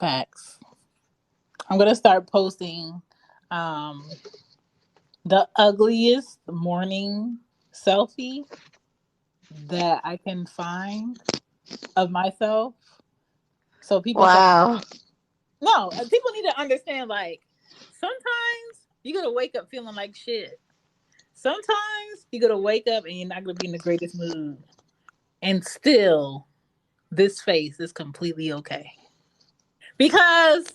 Facts. I'm gonna start posting um the ugliest morning selfie that I can find of myself. So people can Wow. no, people need to understand like sometimes you gotta wake up feeling like shit. Sometimes you gotta wake up and you're not gonna be in the greatest mood. And still this face is completely okay. Because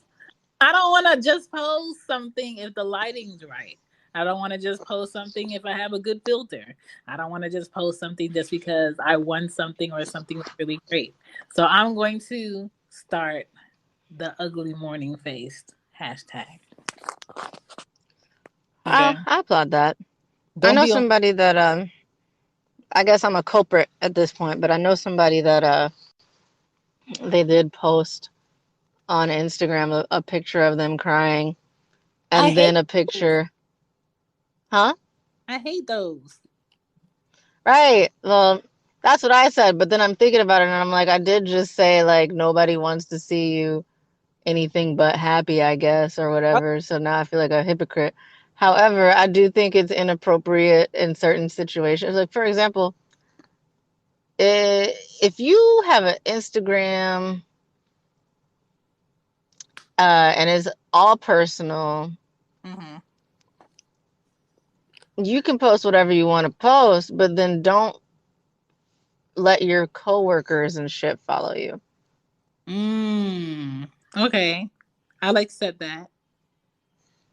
I don't want to just post something if the lighting's right. I don't want to just post something if I have a good filter. I don't want to just post something just because I won something or something was really great. So I'm going to start the ugly morning faced hashtag. Okay. I applaud that. I Don't know be on. somebody that I guess I'm a culprit at this point, but I know somebody that they did post on Instagram a picture of them crying, I and hate then a those. picture. Huh? I hate those. Right. Well, that's what I said, but then I'm thinking about it and I'm like, I did just say like nobody wants to see you anything but happy, I guess, or Oh, whatever. So now I feel like a hypocrite. However, I do think it's inappropriate in certain situations. Like for example, if you have an Instagram and it's all personal, mm-hmm. you can post whatever you want to post, but then don't let your coworkers and shit follow you. Okay. I'll accept that.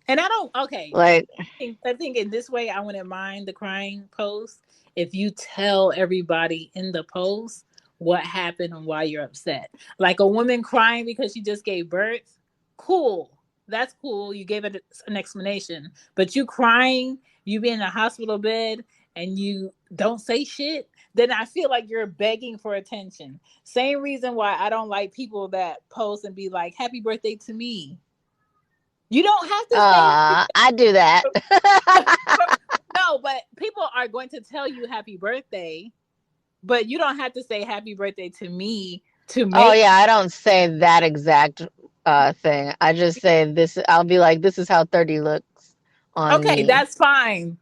And I don't, okay. Like, I think in this way, I wouldn't mind the crying post if you tell everybody in the post what happened and why you're upset. Like a woman crying because she just gave birth, cool. That's cool. You gave it an explanation. But you crying, you be in a hospital bed and you don't say shit, then I feel like you're begging for attention. Same reason why I don't like people that post and be like, happy birthday to me. You don't have to say I do that. no, but people are going to tell you happy birthday, but you don't have to say happy birthday to me to Oh make. yeah, I don't say that exact thing. I just say this. I'll be like, this is how 30 looks on Okay, me. that's fine.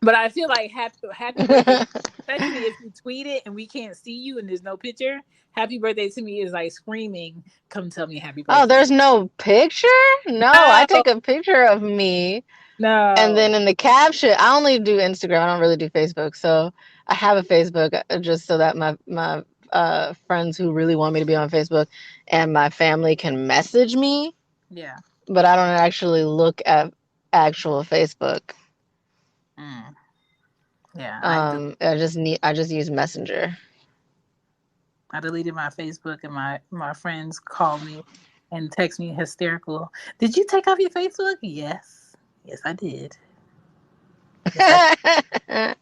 But I feel like happy birthday, especially if you tweet it and we can't see you and there's no picture. Happy birthday to me is like screaming, "Come tell me happy Oh, birthday." there's no picture? No, I No, take a picture of me. And then no. in the caption, I only do Instagram. I don't really do Facebook. So I have a Facebook just so that my friends who really want me to be on Facebook and my family can message me. Yeah. But I don't actually look at actual Facebook. Mm. Yeah, I just use Messenger. I deleted my Facebook and my friends call me and text me hysterical. Did you take off your Facebook? Yes. Yes, I did. Yes, I did.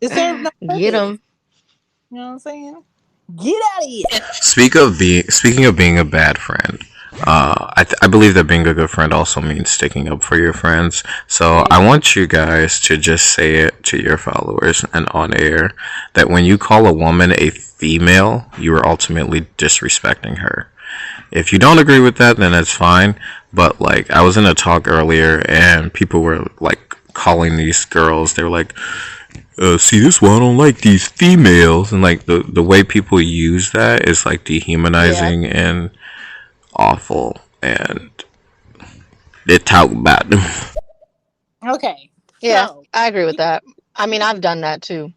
It served no Get purpose. them. You know what I'm saying? Get out of here. Speaking of being a bad friend, I believe that being a good friend also means sticking up for your friends. So Yeah. I want you guys to just say it to your followers and on air that when you call a woman a female, you are ultimately disrespecting her. If you don't agree with that, then that's fine. But like, I was in a talk earlier, and people were like calling these girls. They were like, see, this is why I don't like these females. And like the way people use that is like Yeah. dehumanizing and awful. And they talk about them. Okay. Yeah, So I agree with we, that. I mean, we I've done that too,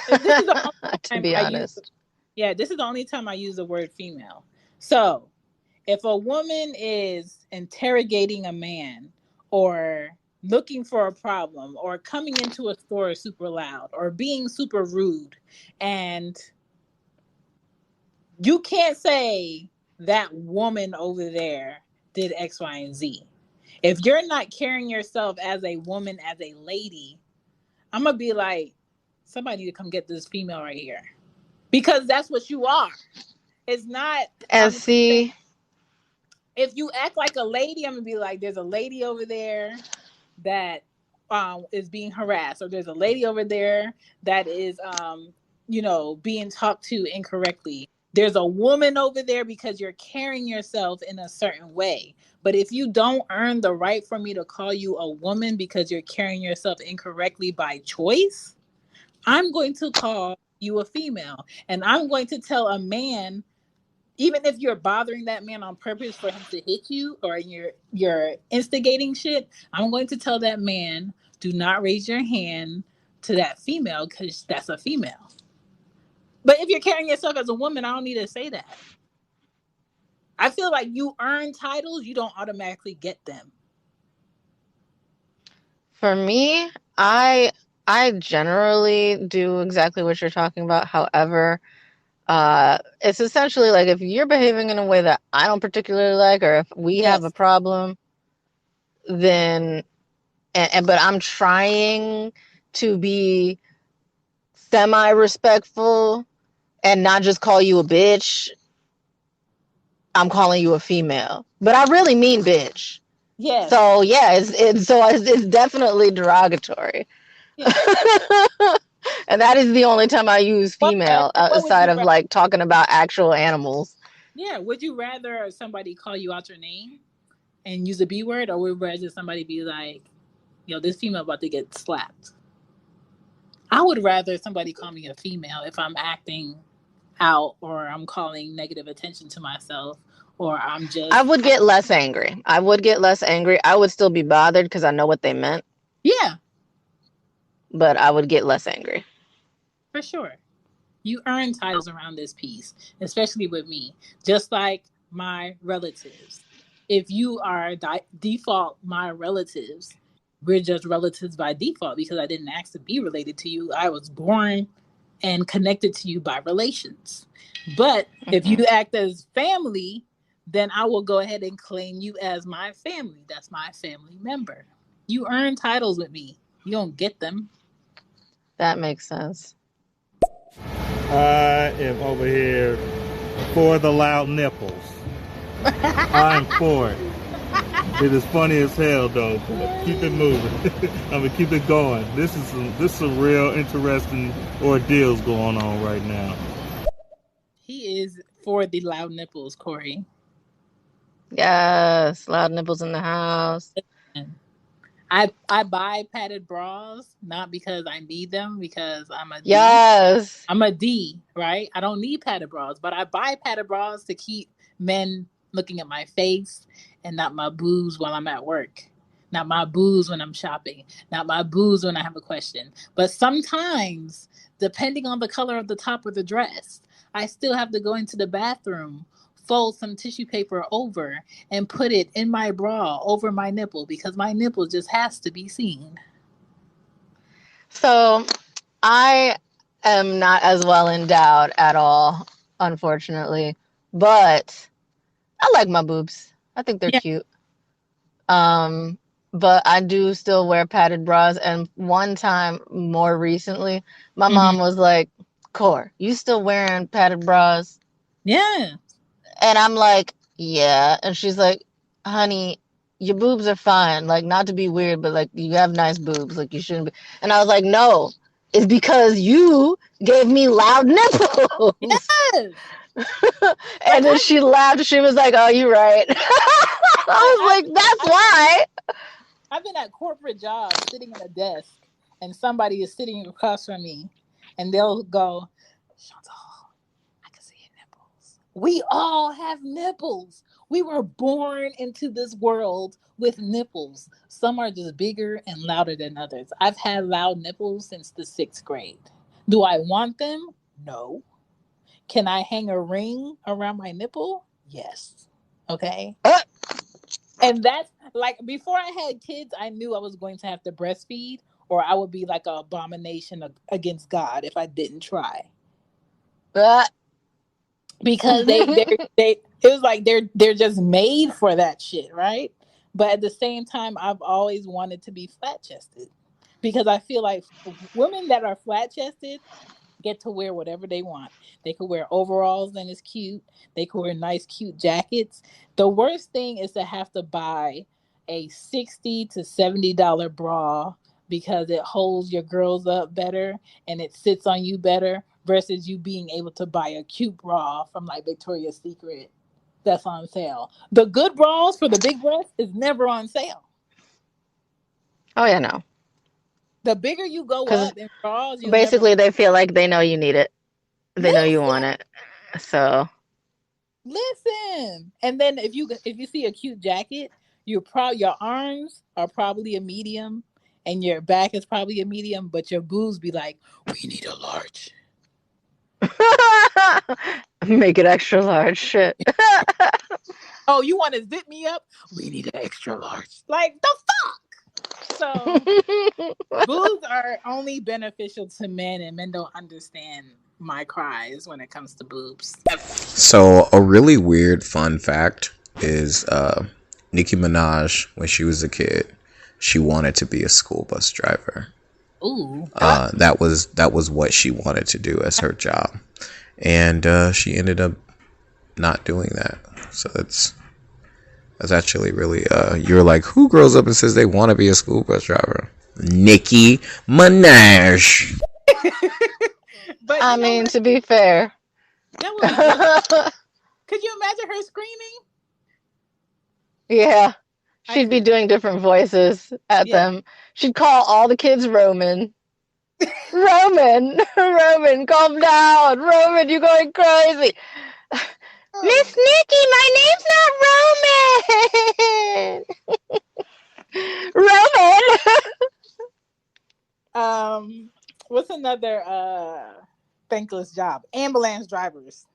this is the only to time be I use honest. yeah, this is the only time I use the word female. So if a woman is interrogating a man or looking for a problem or coming into a store super loud or being super rude, and you can't say that woman over there did X, Y, and Z. If you're not carrying yourself as a woman, as a lady, I'm gonna be like, somebody need to come get this female right here. Because that's what you are. It's not And see, if you act like a lady, I'm gonna be like, there's a lady over there that is being harassed, or there's a lady over there that is being talked to incorrectly. There's a woman over there because you're carrying yourself in a certain way. But if you don't earn the right for me to call you a woman because you're carrying yourself incorrectly by choice, I'm going to call you a female. And I'm going to tell a man, even if you're bothering that man on purpose for him to hit you or you're instigating shit, I'm going to tell that man, do not raise your hand to that female because that's a female. But if you're carrying yourself as a woman, I don't need to say that. I feel like you earn titles, you don't automatically get them. for me, I generally do exactly what you're talking about. However, it's essentially like if you're behaving in a way that I don't particularly like, or if we have a Yes. problem, then but I'm trying to be semi-respectful and not just call you a bitch. I'm calling you a female, but I really mean bitch. Yes. So yeah, it's definitely derogatory. Yeah. And that is the only time I use female What would outside you of rather? like talking about actual animals. Yeah. Would you rather somebody call you out your name and use a B word, or would you rather somebody be like, yo, this female about to get slapped? I would rather somebody call me a female if I'm acting out or I'm calling negative attention to myself or I'm I just would get less angry. I would get less angry. I would still be bothered because I know what they meant, yeah, but I would get less angry. for sure. You earn titles around this piece, especially with me, just like my relatives. If you are default my relatives, we're just relatives by default because I didn't ask to be related to you. I was born and connected to you by relations. But if you Hmm. act as family, then I will go ahead and claim you as my family. That's my family member. You earn titles with me. You don't get them. That makes sense. I am over here for the loud nipples. I'm for it. It is funny as hell though, but keep it moving. I'm gonna keep it going. This is some real interesting ordeals going on right now. He is for the loud nipples, Corey. Yes, loud nipples in the house. And I buy padded bras not because I need them, because I'm a D. Yes. I'm a D, right? I don't need padded bras, but I buy padded bras to keep men looking at my face and not my boobs while I'm at work. Not my boobs when I'm shopping. Not my boobs when I have a question. But sometimes, depending on the color of the top of the dress, I still have to go into the bathroom, fold some tissue paper over, and put it in my bra over my nipple because my nipple just has to be seen. So I am not as well endowed at all, unfortunately. But I like my boobs. I think they're Yeah. cute. Um, but I do still wear padded bras. And one time more recently, my Hmm. mom was like, Core, you still wearing padded bras? Yeah. And I'm like, yeah. And she's like, honey, your boobs are fine. Like, not to be weird, but like, you have nice boobs. Like, you shouldn't be. And I was like, no, it's because you gave me loud nipples. Yes. Like And then she laughed. She was like, oh, you're right. I was I, like, that's I've been why. I've been at corporate jobs sitting at a desk and somebody is sitting across from me and they'll go, Chantal, I can see your nipples. We all have nipples. We were born into this world with nipples. Some are just bigger and louder than others. I've had loud nipples since the 6th grade. Do I want them? No. Can I hang a ring around my nipple? Yes. Okay. Uh, And that's like before I had kids, I knew I was going to have to breastfeed or I would be like an abomination against God if I didn't try. uh. Because they it was like they're just made for that shit, right? But at the same time, I've always wanted to be flat chested because I feel like women that are flat chested get to wear whatever they want. They could wear overalls and it's cute. They could wear nice, cute jackets. The worst thing is to have to buy a $60 to $70 bra because it holds your girls up better and it sits on you better versus you being able to buy a cute bra from like Victoria's Secret that's on sale. The good bras for the big breasts is never on sale. Oh, yeah, no. The bigger you go Because up in bras, you'll never basically, they feel like they know you need it. They know you want listen. it. So, Listen, and then if you see a cute jacket, your arms are probably a medium, and your back is probably a medium, but your boobs be like, we need a large. make it extra large. Shit. Oh, you want to zip me up? We need an extra large. Like the fuck. So boobs are only beneficial to men, and men don't understand my cries when it comes to boobs. So a really weird fun fact is Nicki Minaj, when she was a kid, she wanted to be a school bus driver. Ooh. That was what she wanted to do as her job, and she ended up not doing that. So that's actually really you're like, who grows up and says they want to be a school bus driver? Nicki Minaj. But I you know mean, what? to be fair. That would be good. Could you imagine her screaming? Yeah. I She'd be could. doing different voices at Yeah. them. She'd call all the kids Roman. Roman, Roman, calm down. Roman, you're going crazy. Oh, Miss Nikki, my name's not Roman. Roman. what's another thankless job? Ambulance drivers.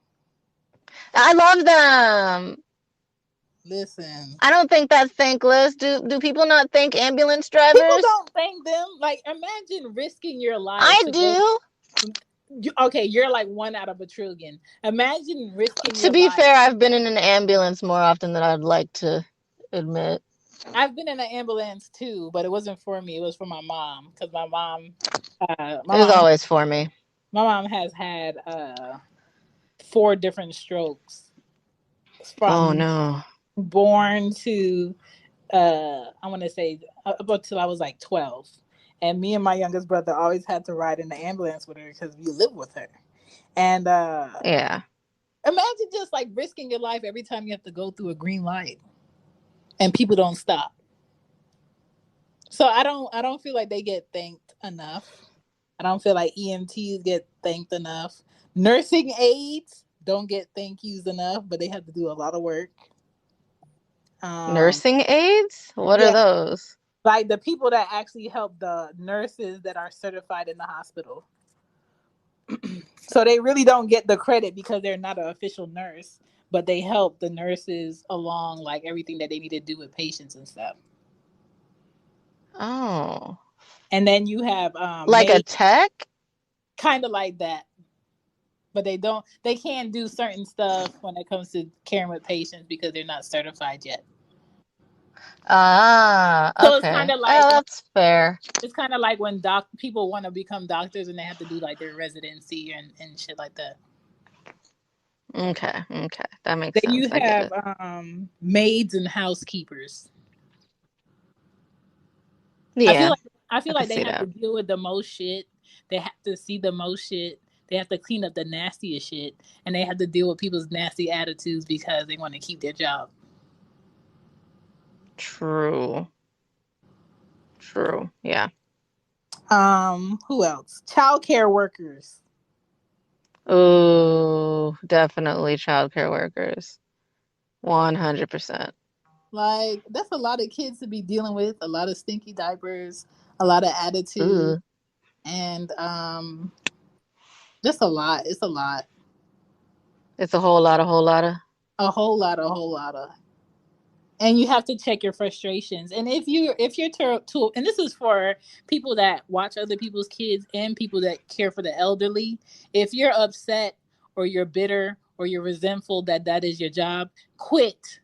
I love them. Listen, I don't think that's thankless. Do people not thank ambulance people drivers? don't thank them. Like, imagine risking your life I to go. do. Okay, you're like one out of a trillion. Imagine risking To your be life. fair, I've been in an ambulance more often than I'd like to admit. I've been in an ambulance too, but it wasn't for me. It was for my mom because It was always for me. my mom has had 4 different strokes Oh from no. born to I want to say up until I was like 12. And me and my youngest brother always had to ride in the ambulance with her because we live with her. And Yeah. imagine just like risking your life every time you have to go through a green light and people don't stop. So I don't feel like they get thanked enough. I don't feel like EMTs get thanked enough. Nursing aides don't get thank yous enough, but they have to do a lot of work. Um, Nursing aides? What are yeah, those? like the people that actually help the nurses that are certified in the hospital. So they really don't get the credit because they're not an official nurse, but they help the nurses along like everything that they need to do with patients and stuff. Oh. And then you have Like a maid, tech? kind of like that, but they can't do certain stuff when it comes to caring with patients because they're not certified yet. Ah, So it's kind okay. of like Oh, when that's fair. it's kind of like when doc people want to become doctors and they have to do like their residency and shit like that. Okay, okay. That makes Then sense. you I get have it. maids and housekeepers. I feel Yeah, like I I feel could like they see have to that. deal with the most shit. They have to see the most shit. They have to clean up the nastiest shit, and they have to deal with people's nasty attitudes because they want to keep their job. True. True. Yeah. Who else? Child care workers. Ooh, definitely childcare workers. 100%. Like that's a lot of kids to be dealing with. A lot of stinky diapers, a lot of attitude, Ooh, and just a lot. It's a lot. it's a whole lot, a whole lot of. A whole lot. A whole lot of. And you have to check your frustrations. And if you're to and this is for people that watch other people's kids and people that care for the elderly, if you're upset or you're bitter or you're resentful that is your job, quit,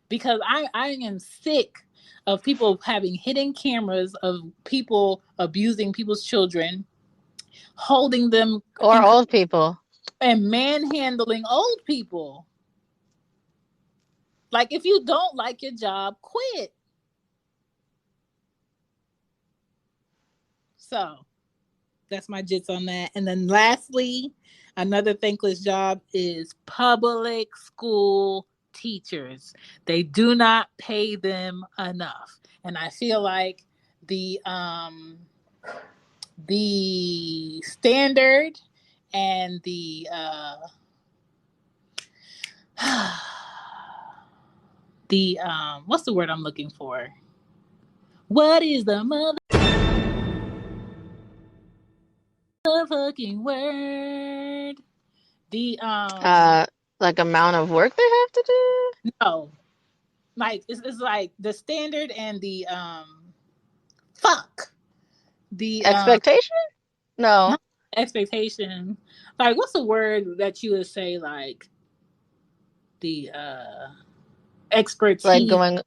because I am sick of people having hidden cameras of people abusing people's children, holding them Or in, old people. and manhandling old people. Like if you don't like your job, quit. So that's my jits on that. And then lastly, another thankless job is public school teachers. They do not pay them enough. And I feel like the standard and the what's the word I'm looking for? What is the motherfucking word? The Uh, like amount of work they have to do? no, like it's like the standard and the fuck the Expectation? No. not expectation. Like what's the word that you would say, like the Like expertise, going,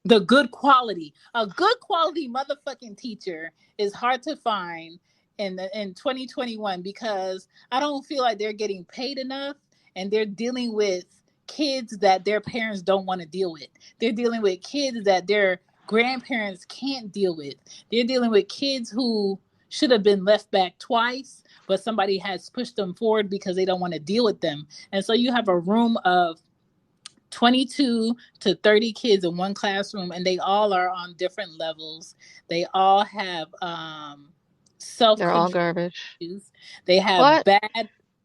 the good quality. A good quality motherfucking teacher is hard to find in 2021 because I don't feel like they're getting paid enough, and they're dealing with kids that their parents don't want to deal with. They're dealing with kids that their grandparents can't deal with. They're dealing with kids who should have been left back twice, but somebody has pushed them forward because they don't want to deal with them. And so you have a room of 22 to 30 kids in one classroom, and they all are on different levels. They all have they're all self-control garbage. issues. They have What?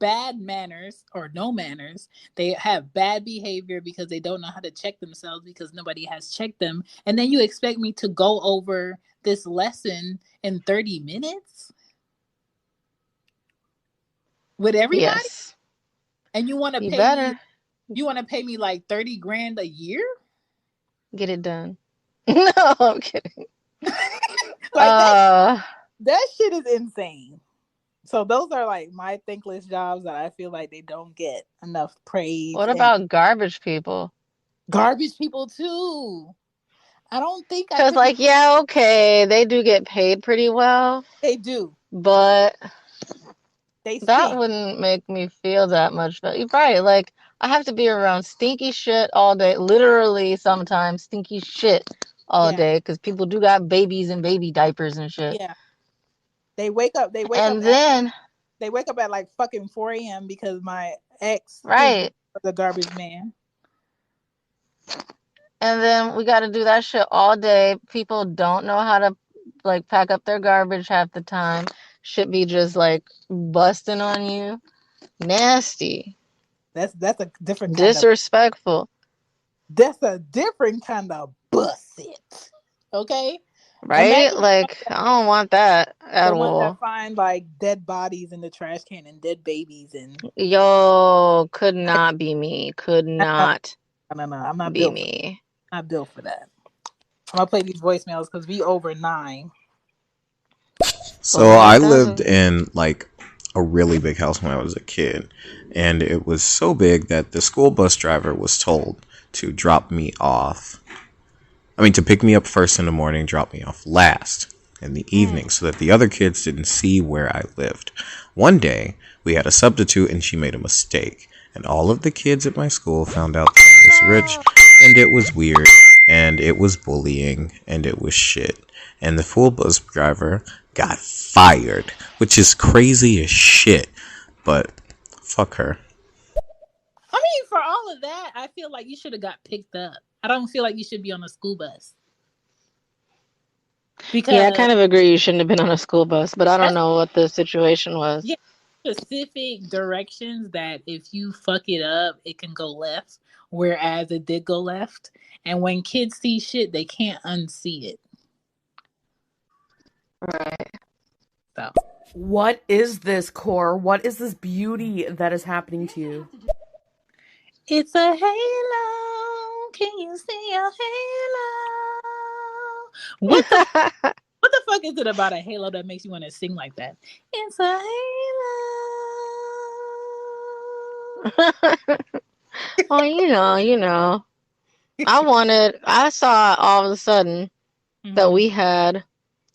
bad manners or no manners. They have bad behavior because they don't know how to check themselves because nobody has checked them. And then you expect me to go over this lesson in 30 minutes with everybody? Yes. And you want to You pay me better like 30 grand a year? get it done. No, I'm kidding. Like Uh, that shit is insane. So those are like my thankless jobs that I feel like they don't get enough praise. what And about garbage people? garbage people too. I don't think I Because, could be. like, yeah, okay, they do get paid pretty well, They do. but They that stink. wouldn't make me feel that much better. You're right. Like, I have to be around stinky shit all day. Literally, sometimes stinky shit all Yeah. day because people do got babies and baby diapers and shit. Yeah. They wake up. They wake up And at. then, They wake up at like fucking 4 a.m. because my ex threw right. the garbage man. and then we got to do that shit all day. People don't know how to like pack up their garbage half the time. Shit be just like busting on you. Nasty. That's a different kind of Disrespectful. bust it. Okay? Right? Imagine Like, I don't want that at the ones that all. find like dead bodies in the trash can and dead babies and Yo, could not be me. Could no, not no. I'm not be built for me. not built for that. I'm gonna play these voicemails because we over 9. So Over I lived 9,000. in like a really big house when I was a kid, and it was so big that the school bus driver was told to drop me off. I mean, to pick me up first in the morning, drop me off last in the evening, so that the other kids didn't see where I lived. One day, we had a substitute, and she made a mistake, and all of the kids at my school found out that I was rich, and it was weird, and it was bullying, and it was shit. And the fool bus driver got fired, which is crazy as shit, but fuck her. I mean, for all of that, I feel like you should have got picked up. I don't feel like you should be on a school bus Yeah, I because kind of agree you shouldn't have been on a school bus, but I don't that's know what the situation was. yeah, specific directions that if you fuck it up, it can go left. Whereas it did go left, and when kids see shit, they can't unsee it. Right. So What is this, Core? What is this beauty that is happening to you? it's a halo. Can you see a halo? What the fuck is it about a halo that makes you want to sing like that? It's a halo. Oh, you know. I saw all of a sudden that we had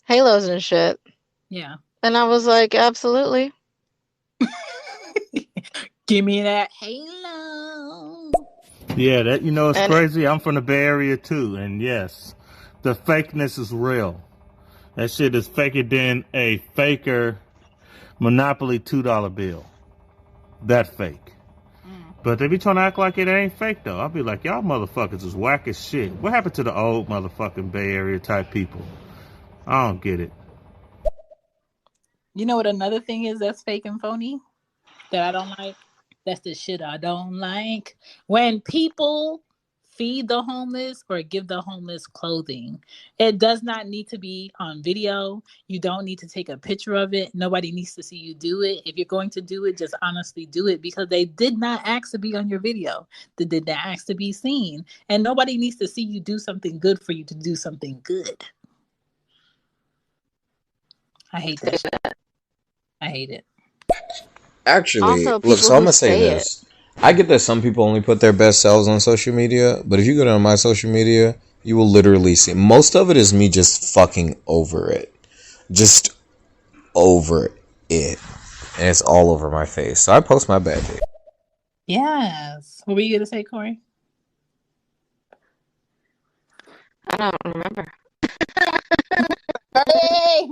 halos and shit. Yeah. And I was like, absolutely. Give me that halo. Yeah, that it's And crazy. I'm from the Bay Area too, and yes, the fakeness is real. That shit is faker than a faker Monopoly $2 bill. That fake. But they be trying to act like it ain't fake though. I'll be like, y'all motherfuckers is whack as shit. What happened to the old motherfucking Bay Area type people? I don't get it. You know what another thing is that's fake and phony that I don't like? That's the shit I don't like. When people feed the homeless or give the homeless clothing, it does not need to be on video. You don't need to take a picture of it. Nobody needs to see you do it. If you're going to do it, just honestly do it because they did not ask to be on your video. They did not ask to be seen. And nobody needs to see you do something good for you to do something good. I hate that shit. I hate it. Actually, also look, people so I'm who gonna say say it. this. I get that some people only put their best selves on social media, but if you go down my social media, you will literally see most of it is me just fucking over it. Just over it. And it's all over my face. So I post my bad day. Yes. What were you going to say, Corey? I don't remember. Hey!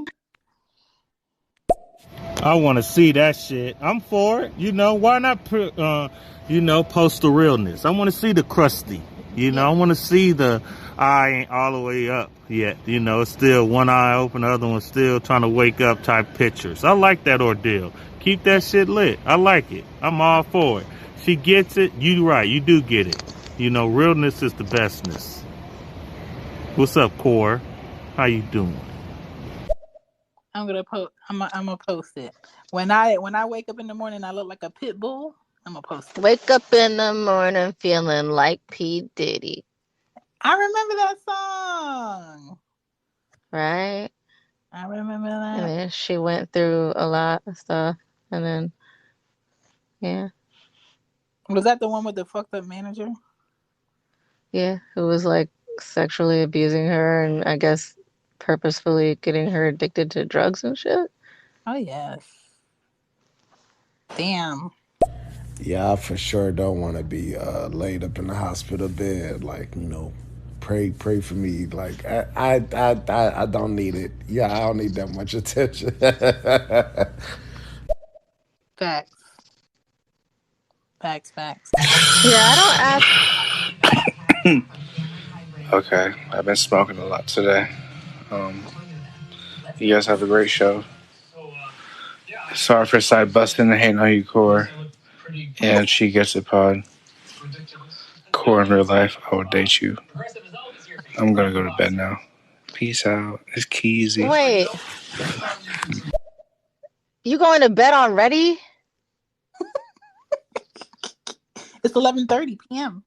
I want to see that shit. I'm for it. Why not post the realness? I want to see the crusty. I want to see the eye ain't all the way up yet. It's still one eye open, the other one still trying to wake up type pictures. I like that ordeal. Keep that shit lit. I like it. I'm all for it. She gets it. You right. You do get it. Realness is the bestness. What's up, Core? How you doing? I'm gonna post. I'm gonna post it when I wake up in the morning. I look like a pit bull. I'm gonna post it. Wake up in the morning feeling like P. Diddy. I remember that song. Right? I remember that. And then she went through a lot of stuff. And then, yeah. Was that the one with the fucked up manager? Yeah. Who was like sexually abusing her and I guess purposefully getting her addicted to drugs and shit. Oh, yes. Damn. Yeah, I for sure don't want to be laid up in the hospital bed. Like, pray for me. Like, I don't need it. Yeah, I don't need that much attention. Facts. Yeah, I don't ask. Okay, I've been smoking a lot today. You guys have a great show. Sorry for side busting and hating on you, Core. And she gets it, pod. Core in real life, I would date you. I'm gonna go to bed now. Peace out. It's Keezy. Wait, you going to bed already? It's 11:30 p.m.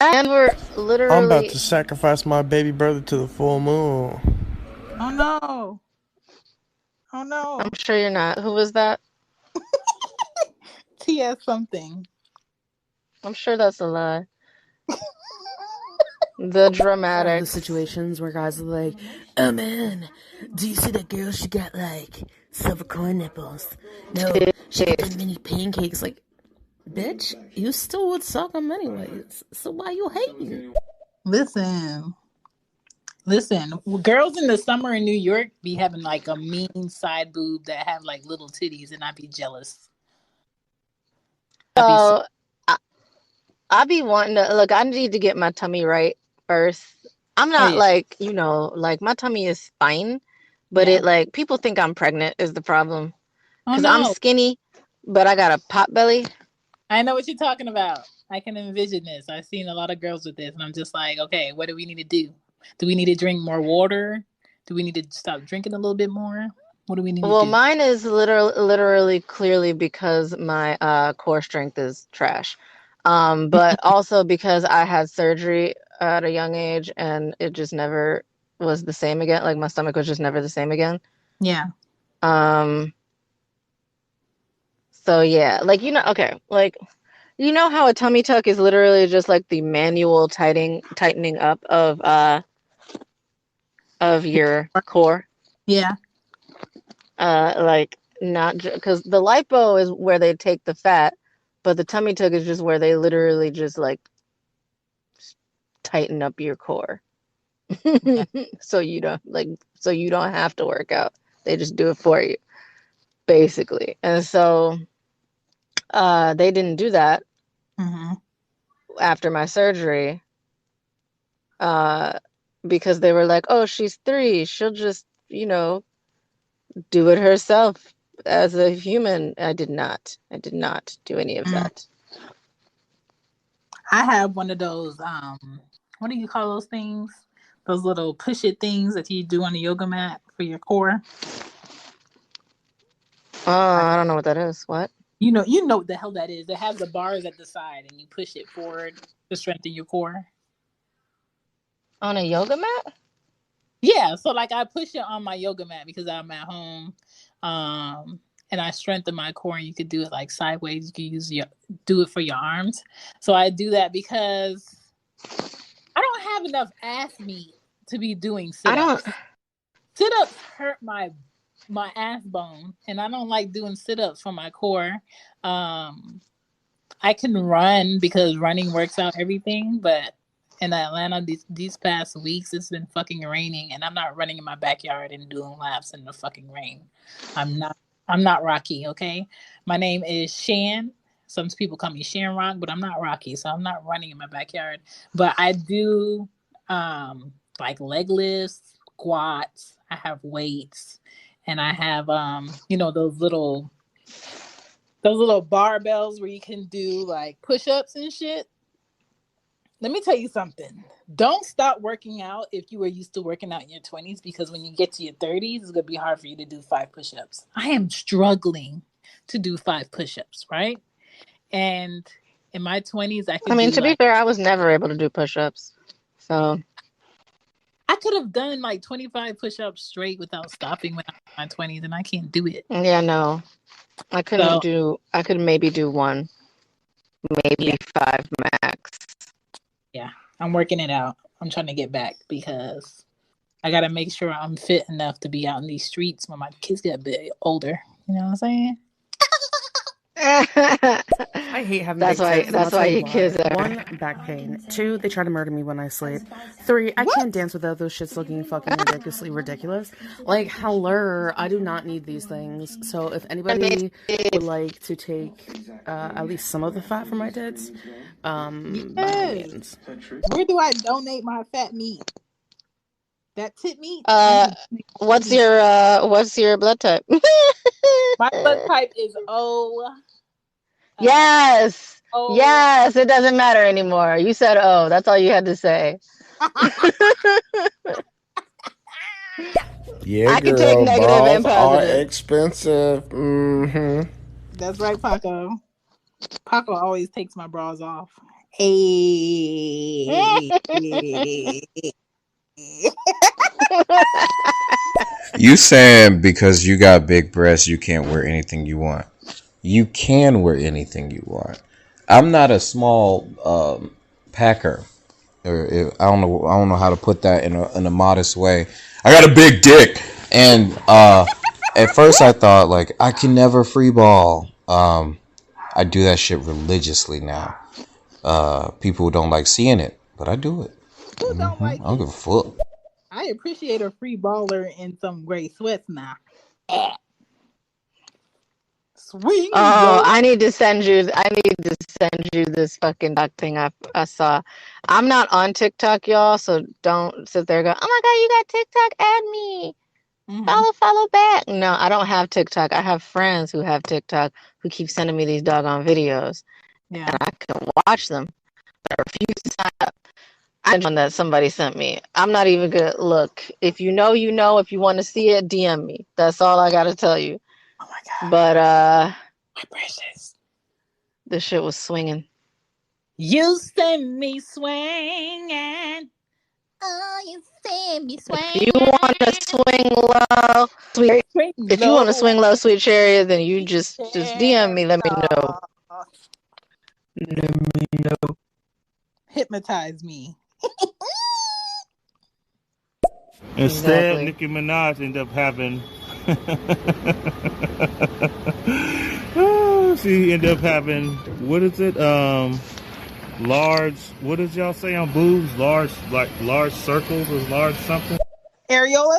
And we're literally. I'm about to sacrifice my baby brother to the full moon. Oh no. Oh no. I'm sure you're not. Who was that? TS something. I'm sure that's a lie. The dramatic. The situations where guys are like, oh man, do you see that girl? She got like silver coin nipples. No, she got the mini pancakes. Like, bitch, you still would suck them anyways. So why you hating? Listen. Girls in the summer in New York be having like a mean side boob that have like little titties, and I'd be jealous. So I be wanting to look. I need to get my tummy right first. I'm not like, you know, like my tummy is fine, but it like people think I'm pregnant is the problem because I'm skinny, but I got a pot belly. I know what you're talking about. I can envision this. I've seen a lot of girls with this, and I'm just like, okay, what do we need to do? Do we need to drink more water? Do we need to stop drinking a little bit more? What do we need to do? Well, mine is literally clearly because my core strength is trash. But also because I had surgery at a young age and it just never was the same again. Like my stomach was just never the same again. Yeah. So yeah, like, you know, okay, like, you know how a tummy tuck is literally just like the manual tightening up of your core. Yeah. Like not because the lipo is where they take the fat, but the tummy tuck is just where they literally just like tighten up your core. So you don't have to work out. They just do it for you, basically. And so they didn't do that after my surgery because they were like, oh, she's 3. She'll just, you know, do it herself as a human. I did not do any of that. I have one of those, what do you call those things? Those little push it things that you do on the yoga mat for your core. I don't know what that is. What? You know what the hell that is. It has the bars at the side and you push it forward to strengthen your core. On a yoga mat? Yeah, so like I push it on my yoga mat because I'm at home. And I strengthen my core, and you could do it like sideways. You can do it for your arms. So I do that because I don't have enough ass meat to be doing sit-ups. Sit-ups hurt my ass bone, and I don't like doing sit-ups for my core. I can run because running works out everything, but in Atlanta these past weeks it's been fucking raining, and I'm not running in my backyard and doing laps in the fucking rain. I'm not Rocky, okay? My name is Shan. Some people call me Shan Rock, but I'm not Rocky, so I'm not running in my backyard. But I do like leg lifts, squats. I have weights, and I have those little barbells where you can do like push-ups and shit. Let me tell you something. Don't stop working out if you were used to working out in your 20s, because when you get to your 30s, it's going to be hard for you to do 5 push-ups. I am struggling to do 5 push-ups, right? And in my 20s, to be fair, I was never able to do push-ups. So I could have done like 25 push-ups straight without stopping when I was in my 20s, and I can't do it. Yeah, no. I could maybe do 1. Maybe 5 max. Yeah, I'm working it out. I'm trying to get back because I got to make sure I'm fit enough to be out in these streets when my kids get a bit older. You know what I'm saying? I hate having that's why your kids are 1, back pain. 2, they try to murder me when I sleep. 3, I can't dance without those shits looking fucking ridiculous. Like, hello, I do not need these things. So if anybody would like to take at least some of the fat from my tits, by no Yes. means. Where do I donate my fat meat? That tit meat? I need to donate my fat What's meat. your blood type? My blood type is O. Yes. O. Yes, it doesn't matter anymore. You said oh, that's all you had to say. Yeah, I can take girl, negative and bras are positive. expensive. Mm-hmm. That's right, Paco. Paco always takes my bras off. Hey. You saying because you got big breasts, you can't wear anything you want? You can wear anything you want. I'm not a small packer, or I don't know how to put that in a modest way. I got a big dick, and at first I thought like I can never free ball. I do that shit religiously now. People don't like seeing it, but I do it. Who don't I like don't it? give a fuck. I appreciate a free baller in some gray sweats now. Swing Oh, low. I need to send you. I need to send you this fucking duck thing I saw. I'm not on TikTok, y'all, so don't sit there and go, "Oh my god, you got TikTok? Add me. Mm-hmm. Follow back." No, I don't have TikTok. I have friends who have TikTok who keep sending me these doggone videos, Yeah. and I can watch them, but I refuse to sign up. I one that somebody sent me. I'm not even gonna look. If you know, you know. If you want to see it, DM me. That's all I gotta tell you. Oh my god. But My precious. this shit was swinging. You send me swinging. Oh, you send me If you swinging. want to swing low, sweet. Swing If you want to low. swing low, sweet chariot, then you Sweet just DM me. Let me know. chariot. Let me know. Hypnotize me. Instead, Exactly. Nicki Minaj ended up having. Oh, she ended up having, what is it? Large. What did y'all say on boobs? Large circles or large something? Areolas?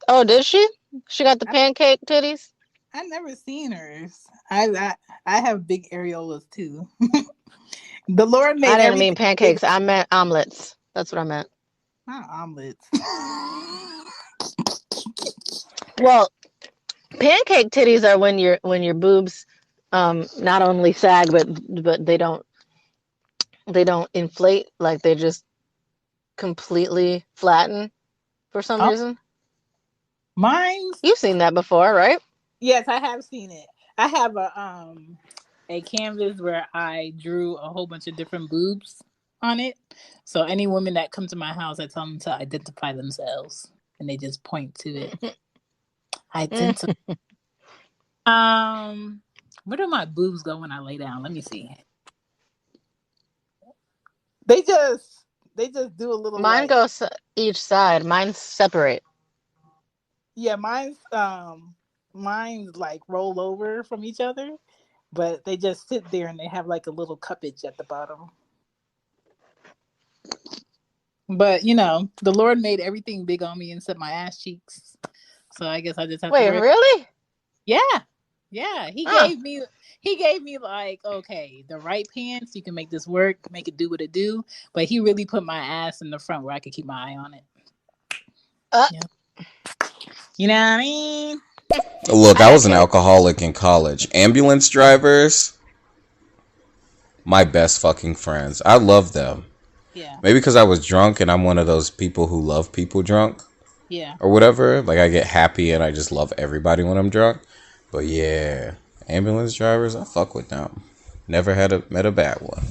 Oh, did she? She got the pancake titties. I never seen hers. I have big areolas too. The Lord I made didn't mean everything big. pancakes. I meant omelets. That's what I meant. Not omelets. Well, pancake titties are when your boobs not only sag but they don't inflate, like they just completely flatten for some Oh, reason. mine's. You've seen that before, right? Yes, I have seen it. I have a canvas where I drew a whole bunch of different boobs on it. So any women that come to my house, I tell them to identify themselves, and they just point to it. Identify. Where do my boobs go when I lay down? Let me see. They just they just do a little Mine like, goes each side. Mine's separate. yeah, mine's like roll over from each other, but they just sit there and they have like a little cuppage at the bottom. But the Lord made everything big on me except my ass cheeks. So I guess I just have to Wait, worry. really? Yeah. Yeah. He Huh. gave me like, okay, the right pants, you can make this work, make it do what it do. But he really put my ass in the front where I could keep my eye on it. Yeah. You know what I mean? Look, I I got was an tits. alcoholic in college. Ambulance drivers, my best fucking friends. I love them. Yeah. Maybe because I was drunk and I'm one of those people who love people drunk Yeah. or whatever. Like I get happy and I just love everybody when I'm drunk. But yeah, ambulance drivers, I fuck with them. Never met a bad one.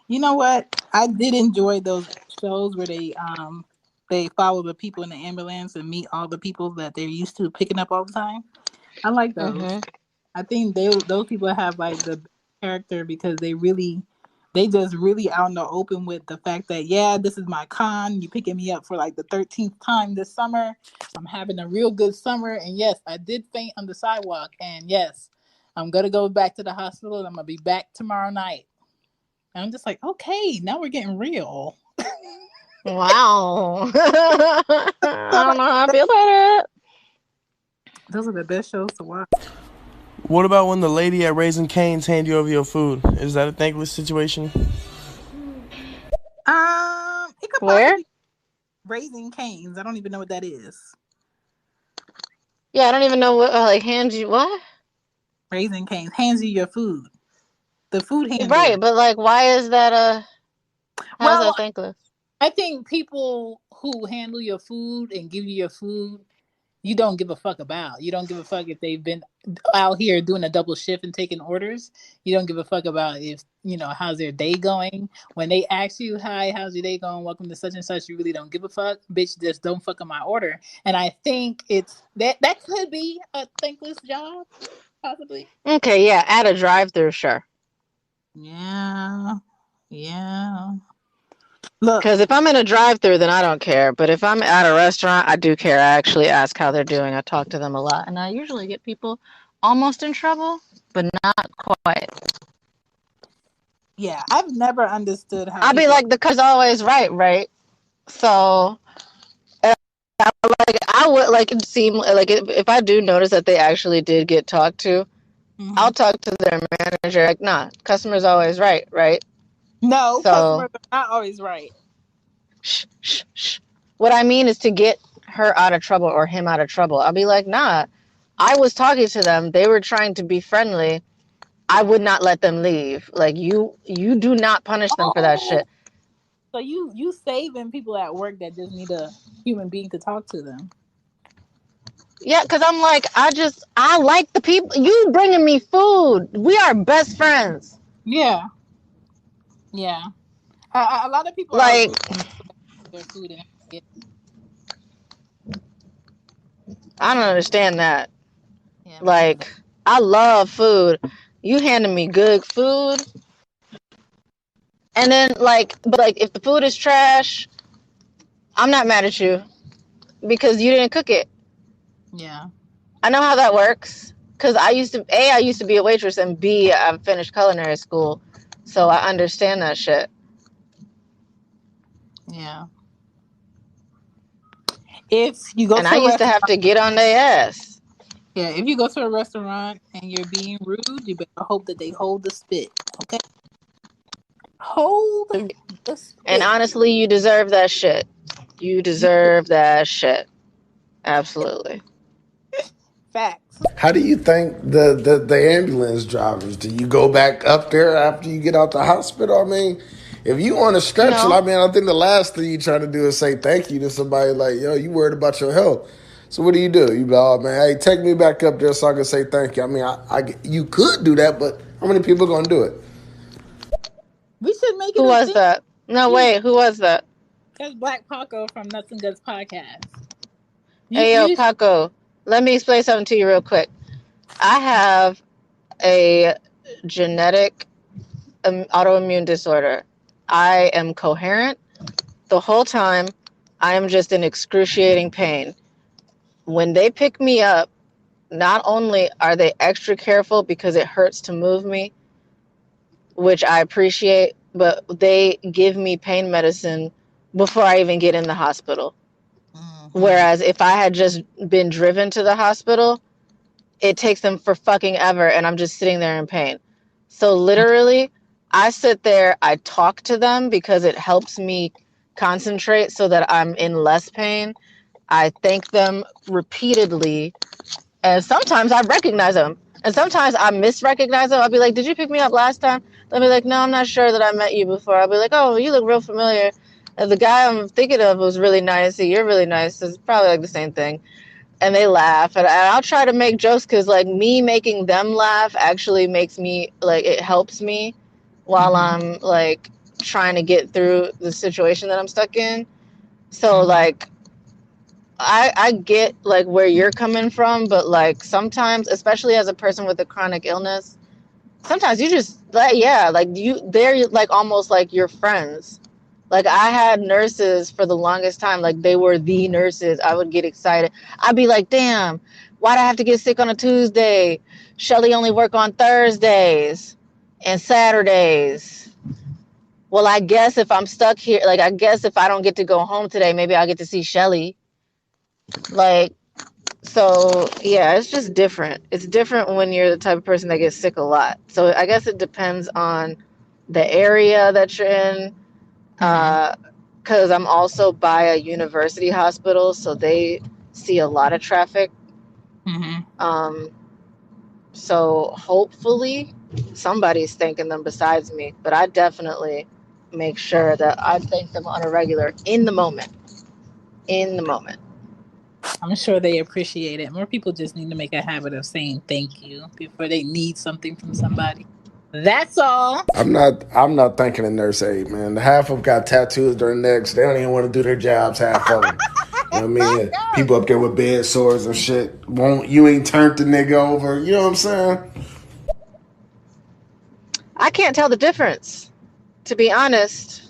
You know what? I did enjoy those shows where they follow the people in the ambulance and meet all the people that they're used to picking up all the time. I like those. Mm-hmm. I think those people have like the character because they just really out in the open with the fact that, yeah, this is my con. You picking me up for like the 13th time this summer. I'm having a real good summer, and yes, I did faint on the sidewalk, and yes, I'm gonna go back to the hospital and I'm gonna be back tomorrow night. And I'm just like, okay, now we're getting real. Wow. I So don't know how I feel about it. those are the best shows to watch. What about when the lady at Raising Cane's hand you over your food? Is that a thankless situation? It could Where? possibly Raising Canes. I don't even know what that is. Yeah, I don't even know what like hands you what? Raising Canes hands you your food. The food handler. Right, but like why is that how's Well, that thankless? I think people who handle your food and give you your food, you don't give a fuck about. You don't give a fuck if they've been out here doing a double shift and taking orders. You don't give a fuck about if, how's their day going. When they ask you, hi, how's your day going? Welcome to such and such. You really don't give a fuck. Bitch, just don't fuck up my order. And I think it's that could be a thankless job, possibly. Okay, yeah, at a drive-through, sure. Yeah. Yeah. Look. Because if I'm in a drive-through, then I don't care. But if I'm at a restaurant, I do care. I actually ask how they're doing. I talk to them a lot, and I usually get people almost in trouble, but not quite. Yeah, I've never understood how I'll be people. like, the customer's always right, right? So, like, I would like it seem like if I do notice that they actually did get talked to, Mhm. I'll talk to their manager. Like, nah, customer's always right, right? No, So, customers are not always right. shh, shh, shh. What I mean is to get her out of trouble or him out of trouble. I'll be like, nah, I was talking to them. They were trying to be friendly. I would not let them leave. Like you do not punish them for that Oh, shit. so you saving people at work that just need a human being to talk to them. Yeah, because I'm like, I like the people. You bringing me food. We are best friends. Yeah, yeah. A lot of people are Like, rude to their food and get. I don't understand that. Yeah, me neither. Like, I love food. You handing me good food. And then, like, but like, if the food is trash, I'm not mad at you because you didn't cook it. Yeah, I know how that works because I used to be a waitress, and B, I finished culinary school, so I understand that shit. yeah. If you go And I to a used to restaurant, have to get on their ass. yeah, if you go to a restaurant and you're being rude, you better hope that they hold the spit. Okay, hold the And spit. honestly, you deserve that shit. You You deserve that shit. Absolutely. facts. How do you think the ambulance drivers? Do you go back up there after you get out the hospital? I mean, if you on a stretcher, No. I mean, I think the last thing you trying to do is say thank you to somebody like, yo, you worried about your health. So what do? You be like, oh man, hey, take me back up there so I can say thank you. I mean, you could do that, but how many people gonna do it? We should make it Who a was thing. that? No, wait. Who was that? That's Black Paco from Nuts and Guts podcast. You Hey, yo, you Paco. Let me explain something to you real quick. I have a genetic autoimmune disorder. I am coherent the whole time. I am just in excruciating pain. When they pick me up, not only are they extra careful because it hurts to move me, which I appreciate, but they give me pain medicine before I even get in the hospital. hmm Whereas if I had just been driven to the hospital, it takes them for fucking ever and I'm just sitting there in pain. So literally, I sit there, I talk to them because it helps me concentrate so that I'm in less pain. I thank them repeatedly, and sometimes I recognize them. And sometimes I misrecognize them. I'll be like, did you pick me up last time? They'll be like, no, I'm not sure that I met you before. I'll be like, oh, you look real familiar. And the guy I'm thinking of was really nice. So you're really nice. So it's probably like the same thing. And they laugh. And I'll try to make jokes because, like, me making them laugh actually makes me, like, it helps me while hmm I'm, like, trying to get through the situation that I'm stuck in. So, hmm like, I get like where you're coming from, but like sometimes, especially as a person with a chronic illness, sometimes you just like like they're like almost like your friends. Like I had nurses for the longest time, like they were the nurses. I would get excited. I'd be like, damn, why'd I have to get sick on a Tuesday? Shelly only work on Thursdays and Saturdays. Well, I guess if I'm stuck here, like I guess if I don't get to go home today, maybe I'll get to see Shelly. Like So yeah, it's just different. It's different when you're the type of person that gets sick a lot. So I guess it depends on the area that you're in. Because I'm also by a university hospital, so they see a lot of traffic. Um, so hopefully somebody's thanking them besides me, but I definitely make sure that I thank them on a regular in the moment. In the moment. I'm sure they appreciate it. More people just need to make a habit of saying thank you before they need something from somebody. That's all. I'm not thanking a nurse aide, man. Half of them got tattoos during their necks. They don't even want to do their jobs, half of them. You know what I mean? People up there with bed sores and shit. You ain't turned the nigga over. You know what I'm saying? I can't tell the difference, to be honest.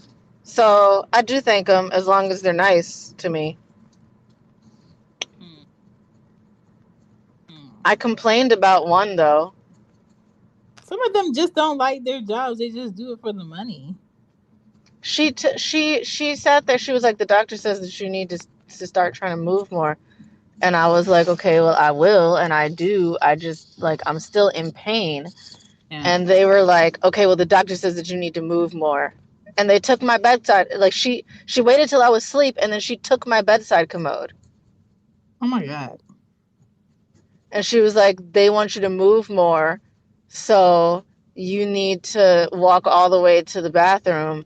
So I do thank them as long as they're nice to me. I complained about one though. Some of them just don't like their jobs. They just do it for the money. She sat there. She was like, the doctor says that you need to start trying to move more. And I was like, okay, well, I will. And I do. I just, like, I'm still in pain. Yeah. And they were like, okay, well, the doctor says that you need to move more. And they took my bedside. Like, she waited till I was asleep, and then she took my bedside commode. Oh, my God. And she was like, they want you to move more. So you need to walk all the way to the bathroom.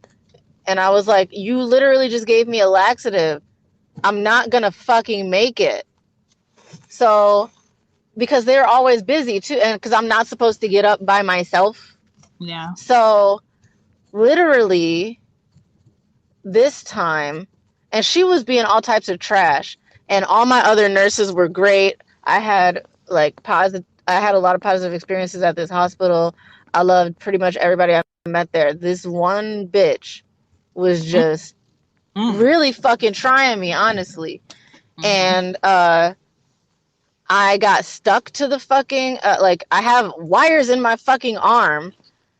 And I was like, you literally just gave me a laxative. I'm not going to fucking make it. So, because they're always busy too. And because I'm not supposed to get up by myself. Yeah. So, literally, this time, and she was being all types of trash. And all my other nurses were great. I had I had a lot of positive experiences at this hospital. I loved pretty much everybody I met there. This one bitch was just really fucking trying me, honestly. And I got stuck to the fucking I have wires in my fucking arm,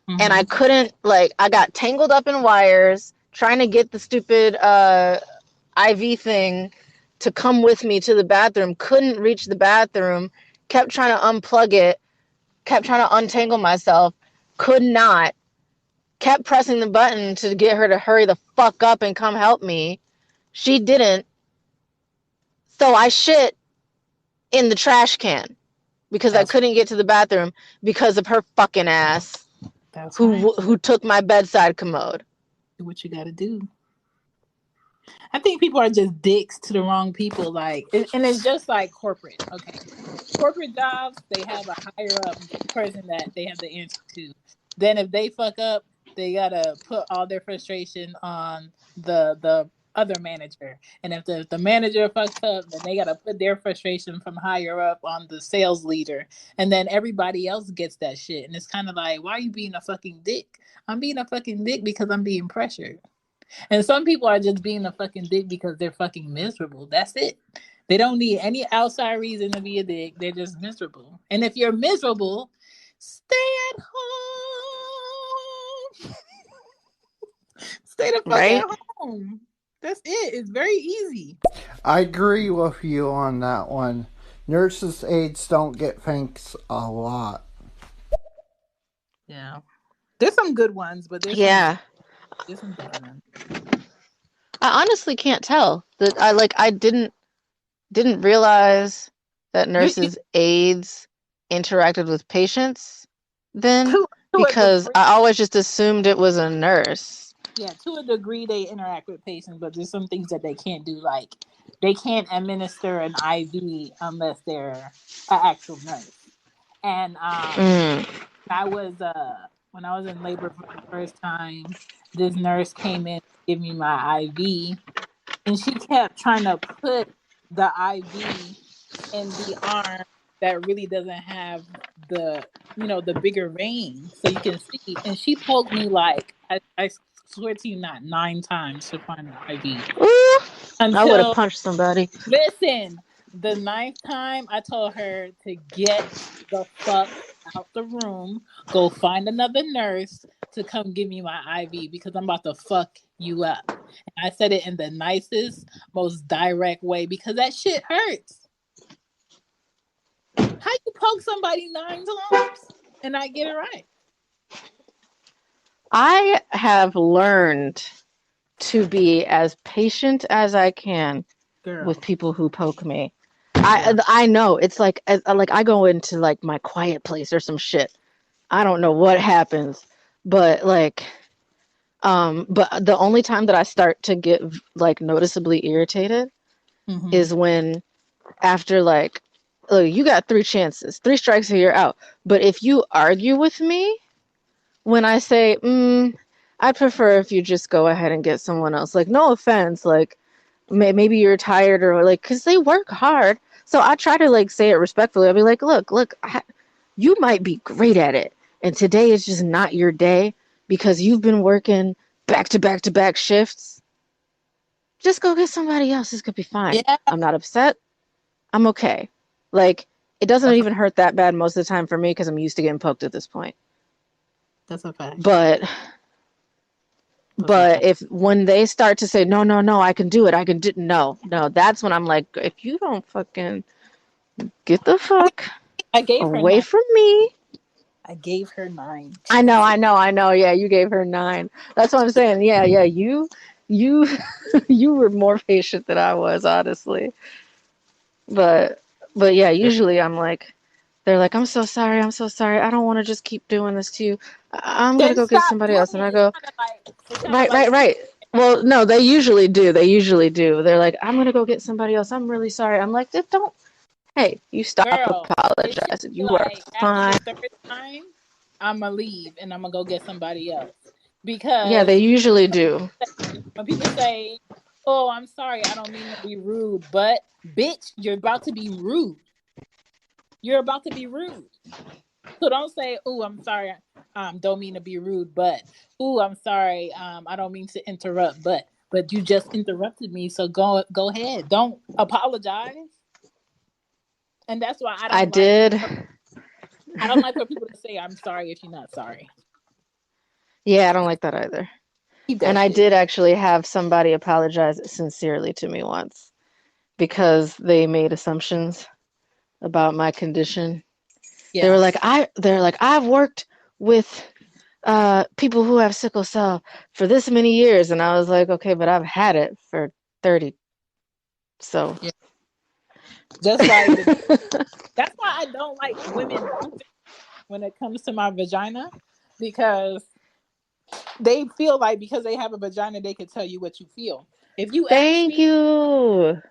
and I couldn't, I got tangled up in wires trying to get the stupid IV thing to come with me to the bathroom. Couldn't reach the bathroom. Kept trying to unplug it. Kept trying to untangle myself. Could not. Kept pressing the button to get her to hurry the fuck up and come help me. She didn't. So I shit in the trash can because I couldn't get to the bathroom because of her fucking ass. Who took my bedside commode. Do what you gotta do. I think people are just dicks to the wrong people. And it's just like corporate. Okay. Corporate jobs, they have a higher up person that they have to answer to. Then if they fuck up, they gotta put all their frustration on the other manager. And if the manager fucks up, then they gotta put their frustration from higher up on the sales leader. And then everybody else gets that shit. And it's kind of like, why are you being a fucking dick? I'm being a fucking dick because I'm being pressured. And some people are just being a fucking dick because they're fucking miserable. That's it. They don't need any outside reason to be a dick. They're just miserable. And if you're miserable, stay at home. Stay the fuck at home. That's it. It's very easy. I agree with you on that one. Nurses' aides don't get thanks a lot. Yeah. There's some good ones, but there's some bad ones. I honestly can't tell. That I didn't realize that nurses' aides interacted with patients then, because I always just assumed it was a nurse. Yeah, to a degree they interact with patients, but there's some things that they can't do. Like they can't administer an IV unless they're an actual nurse. And I was when I was in labor for the first time, this nurse came in to give me my IV, and she kept trying to put the IV in the arm that really doesn't have the bigger vein, so you can see. And she poked me I swear to you, not 9 times to find the IV. I would have punched somebody. Listen, the 9th time I told her to get the fuck out the room, go find another nurse to come give me my IV because I'm about to fuck you up. And I said it in the nicest, most direct way because that shit hurts. How you poke somebody 9 times and I get it right? I have learned to be as patient as I can with Girl, people who poke me. girl. I know it's like I go into like my quiet place or some shit. I don't know what happens, but but the only time that I start to get like noticeably irritated Mm-hmm. is when after like, look, you got 3 chances, 3 strikes and you're out. But if you argue with me when I say, I prefer if you just go ahead and get someone else. Like, no offense, like maybe you're tired or like, because they work hard. So I try to like say it respectfully. I'll be like, look, you might be great at it, and today is just not your day because you've been working back to back to back shifts. Just go get somebody else. This could be fine. Yeah, I'm not upset. I'm okay. Like, it doesn't that's a even hurt that bad most of the time for me because I'm used to getting poked at this point. that's a fact. But That's a fact. if when they start to say no, I can do it, I can do no, that's when I'm like, if you don't fucking get the I mean, fuck I gave her away 9. from me. I gave her 9 I know, chances. I know. Yeah, you gave her 9. That's what I'm saying. Yeah, you, you were more patient than I was, honestly. But, but yeah, usually I'm like, they're like, I'm so sorry, I'm so sorry. I don't want to just keep doing this to you. I'm gonna Then go get stop somebody doing else, and I it. go, It's kind of right, like right, right. Well, no, they usually do. They usually do. They're like, I'm gonna go get somebody else. I'm really sorry. I'm like, don't. Hey, you stop girl. It should apologizing. be You are like after fine. the third time, I'ma leave and I'm gonna go get somebody else Yeah, they because usually do. when people say, "Oh, I'm sorry, I don't mean to be rude," but bitch, you're about to be rude. You're about to be rude. So don't say, "Oh, I'm sorry, don't mean to be rude," but "Oh, I'm sorry, I don't mean to interrupt," but you just interrupted me, so go ahead. Don't apologize. And that's why I did. I don't like for people to say I'm sorry if you're not sorry. Yeah, I don't like that either. Keep And that I shit. did actually have somebody apologize sincerely to me once because they made assumptions about my condition. They were Yeah. like, I've worked with people who have sickle cell for this many years, and I was like, okay, but I've had it for 30. So Yeah. Just like that's why I don't like women doctors when it comes to my vagina because they feel like because they have a vagina they can tell you what you feel. If you thank you.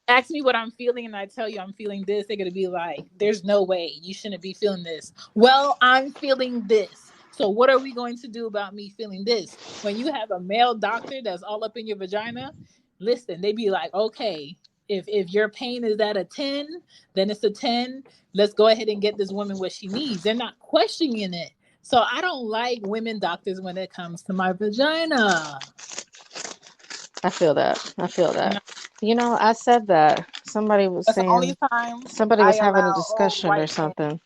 ask me what I'm feeling and I tell you I'm feeling this, they're gonna be like, "There's no way you shouldn't be feeling this." Well, I'm feeling this. So what are we going to do about me feeling this? When you have a male doctor that's all up in your vagina, listen, they be like, "Okay, if your pain is at a 10, then it's a 10. Let's go ahead and get this woman what she needs." They're not questioning it. So I don't like women doctors when it comes to my vagina. I feel that. I feel You know, that. You know, I said that. Somebody was that's the only saying, time somebody I was having a allow discussion or something.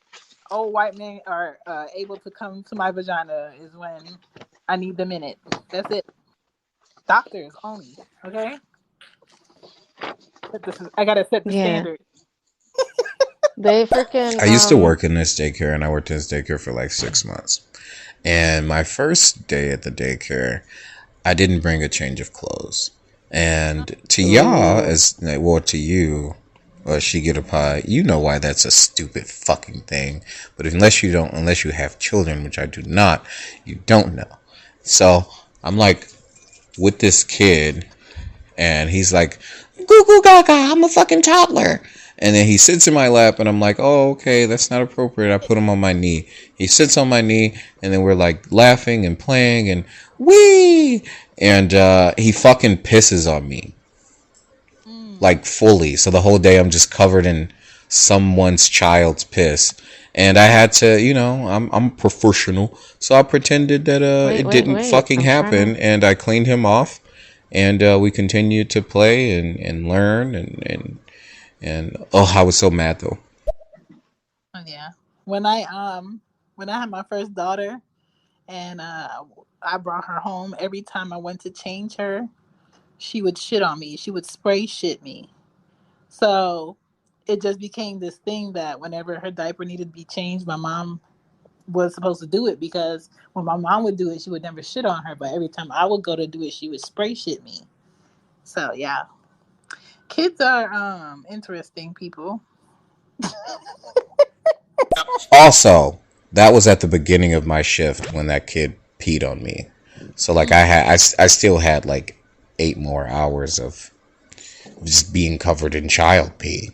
old white men are able to come to my vagina is when I need them in it. That's it. Doctors only. Okay. But this is, I gotta set the Yeah. standard. They freaking, I used to work in this daycare, and I worked in this daycare for like 6 months. And my first day at the daycare, I didn't bring a change of clothes. And to y'all, ooh. as well, to you, she get a pie. You know why that's a stupid fucking thing. But unless you have children, which I do not, you don't know. So I'm like with this kid, and he's like, "Goo goo gaga, I'm a fucking toddler." And then he sits in my lap, and I'm like, "Oh, okay, that's not appropriate." I put him on my knee. He sits on my knee, and then we're like laughing and playing and wee. And he fucking pisses on me, Mm. like fully. So the whole day I'm just covered in someone's child's piss. And I had to, I'm professional, so I pretended that Wait, it wait, didn't wait. fucking I'm trying to. happen, and I cleaned him off, and we continued to play and learn and oh, I was so mad though. Oh, yeah. When I when I had my first daughter and I brought her home, every time I went to change her, she would shit on me. She would spray shit me. So it just became this thing that whenever her diaper needed to be changed, my mom was supposed to do it, because when my mom would do it, she would never shit on her. But every time I would go to do it, she would spray shit me. So yeah, kids are interesting people. Also, that was at the beginning of my shift when that kid peed on me. So like I still had like 8 more hours of just being covered in child pee.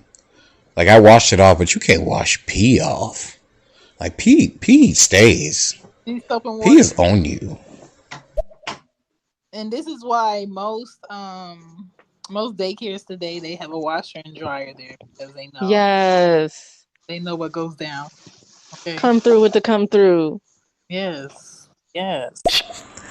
Like I washed it off, but you can't wash pee off. Like pee stays. Need soap and Pee water. is on you. And this is why most daycares today, they have a washer and dryer there, because Yes. they know what goes down. Okay. Come through with the come through. Yes. Yes.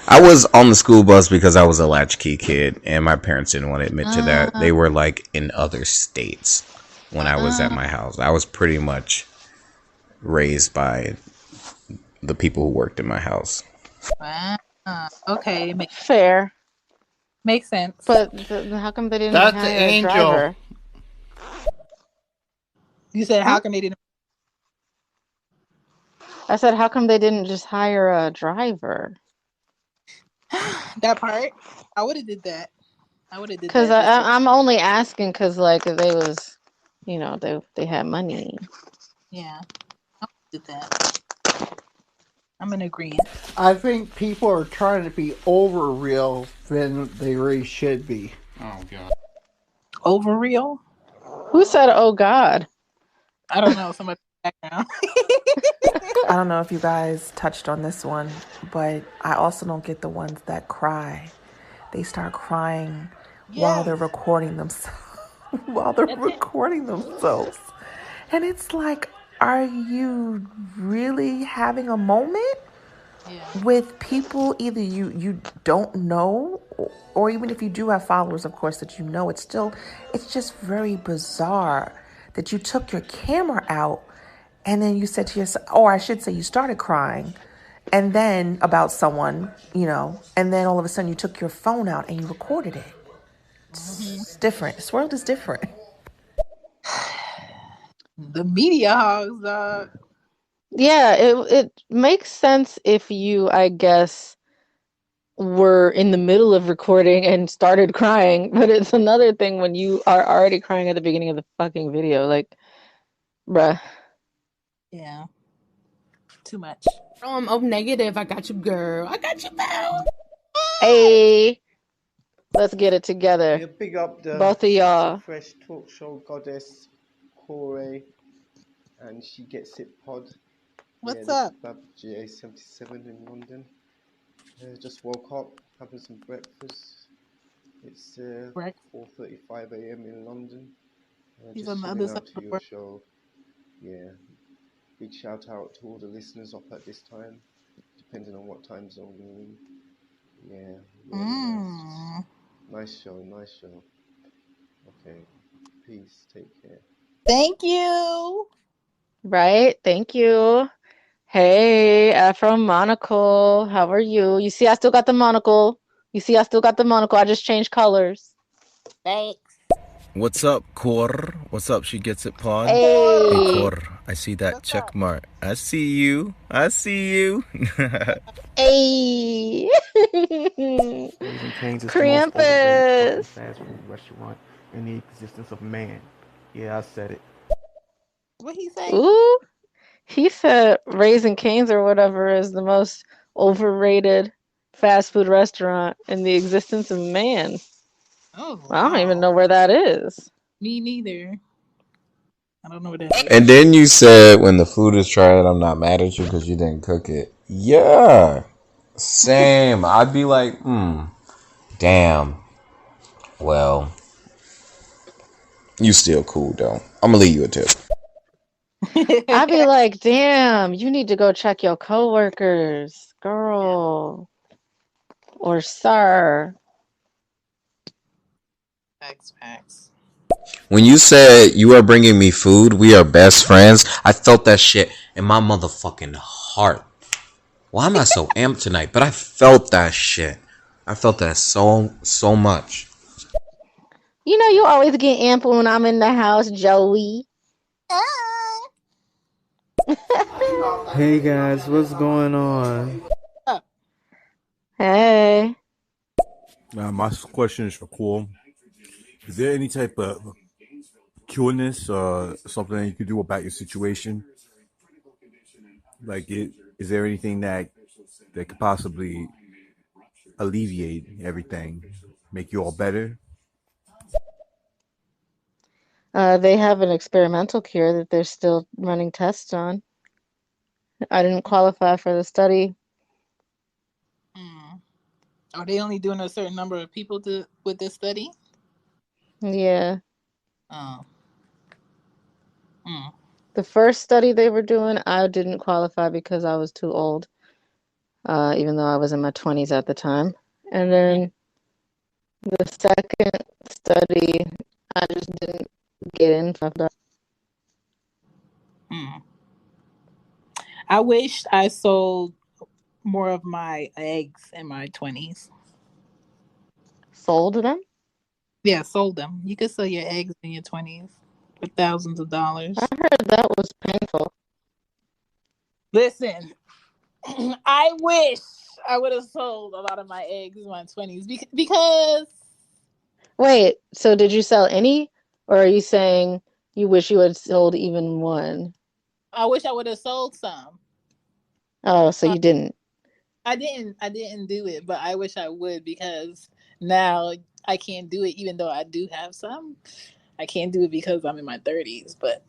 I was on the school bus because I was a latchkey kid, and my parents didn't want to admit to that. They were like in other states when I was at my house. I was pretty much raised by the people who worked in my house. Okay. Fair. Makes sense. But how come they didn't That's hire an a angel. driver? You said, how come they didn't? I said, how come they didn't just hire a driver? That part, I would have did that. Because I'm only asking because, like, if they was, they had money. Yeah, I did that. I'm in agreement. I think people are trying to be over real than they really should be. Oh god. Over real? Who said, oh God? I don't know. Somebody in the background. I don't know if you guys touched on this one, but I also don't get the ones that cry. They start crying while they're recording themselves. And it's like, are you really having a moment with people either you don't know, or even if you do have followers, of course, that you know? It's just very bizarre that you took your camera out and then you said to yourself, or I should say you started crying, and then about someone, and then all of a sudden you took your phone out and you recorded it. It's different. This world is different. The media hogs, dog. Yeah, it makes sense if you, I guess, were in the middle of recording and started crying, but it's another thing when you are already crying at the beginning of the fucking video. Like, bruh. Yeah. Too much. Oh, negative. I got you, girl. I got you, pal. Hey, let's get it together. Yeah, big up the both of y'all. Fresh Talk Show goddess, Corey, and She Gets It Pod. What's up? Bab GA77 in London. Just woke up, having some breakfast. It's 4:35 a.m. in London. He's just on the other side out to your show. Yeah. Big shout out to all the listeners up at this time, depending on what time zone you're in. Yeah. Nice show. Okay. Peace. Take care. Thank you. Right? Thank you. Hey, Afro Monocle. How are you? You see, I still got the monocle. I just changed colors. Thanks. What's up, Cor? What's up, She Gets It Pod? Hey, Cor, I see that check mark. I see you. Hey. Raising Cane's is the most overrated Krampus. fast food restaurant in the existence of man. Yeah, I said it. What he say? Ooh. He said Raising Cane's or whatever is the most overrated fast food restaurant in the existence of man. Oh, I don't even know where that is. Me neither. I don't know what that is. And then you said when the food is tried, I'm not mad at you because you didn't cook it. Yeah. Same. I'd be like, damn. Well, you still cool though. I'm gonna leave you a tip. I'd be like, damn, you need to go check your coworkers, girl. Or sir. Facts. When you said you are bringing me food, we are best friends, I felt that shit in my motherfucking heart. Why am I so amped tonight? But I felt that shit. I felt that so much. You know, you always get ample when I'm in the house, Joey. Hey guys, what's going on? Hey. My question is for Cool. Is there any type of cureness or something you could do about your situation? Is there anything that could possibly alleviate everything, make you all better? They have an experimental cure that they're still running tests on. I didn't qualify for the study. Are they only doing a certain number of people with this study? Yeah. Oh. The first study they were doing, I didn't qualify because I was too old, even though I was in my 20s at the time. And then the second study, I just didn't get in. I wish I sold more of my eggs in my 20s. Sold them? Yeah, sold them. You could sell your eggs in your 20s for thousands of dollars. I heard that was painful. Listen, I wish I would have sold a lot of my eggs in my 20s because. Wait, so did you sell any? Or are you saying you wish you had sold even one? I wish I would have sold some. Oh, so you didn't. I didn't do it, but I wish I would because now I can't do it even though I do have some. I can't do it because I'm in my 30s, but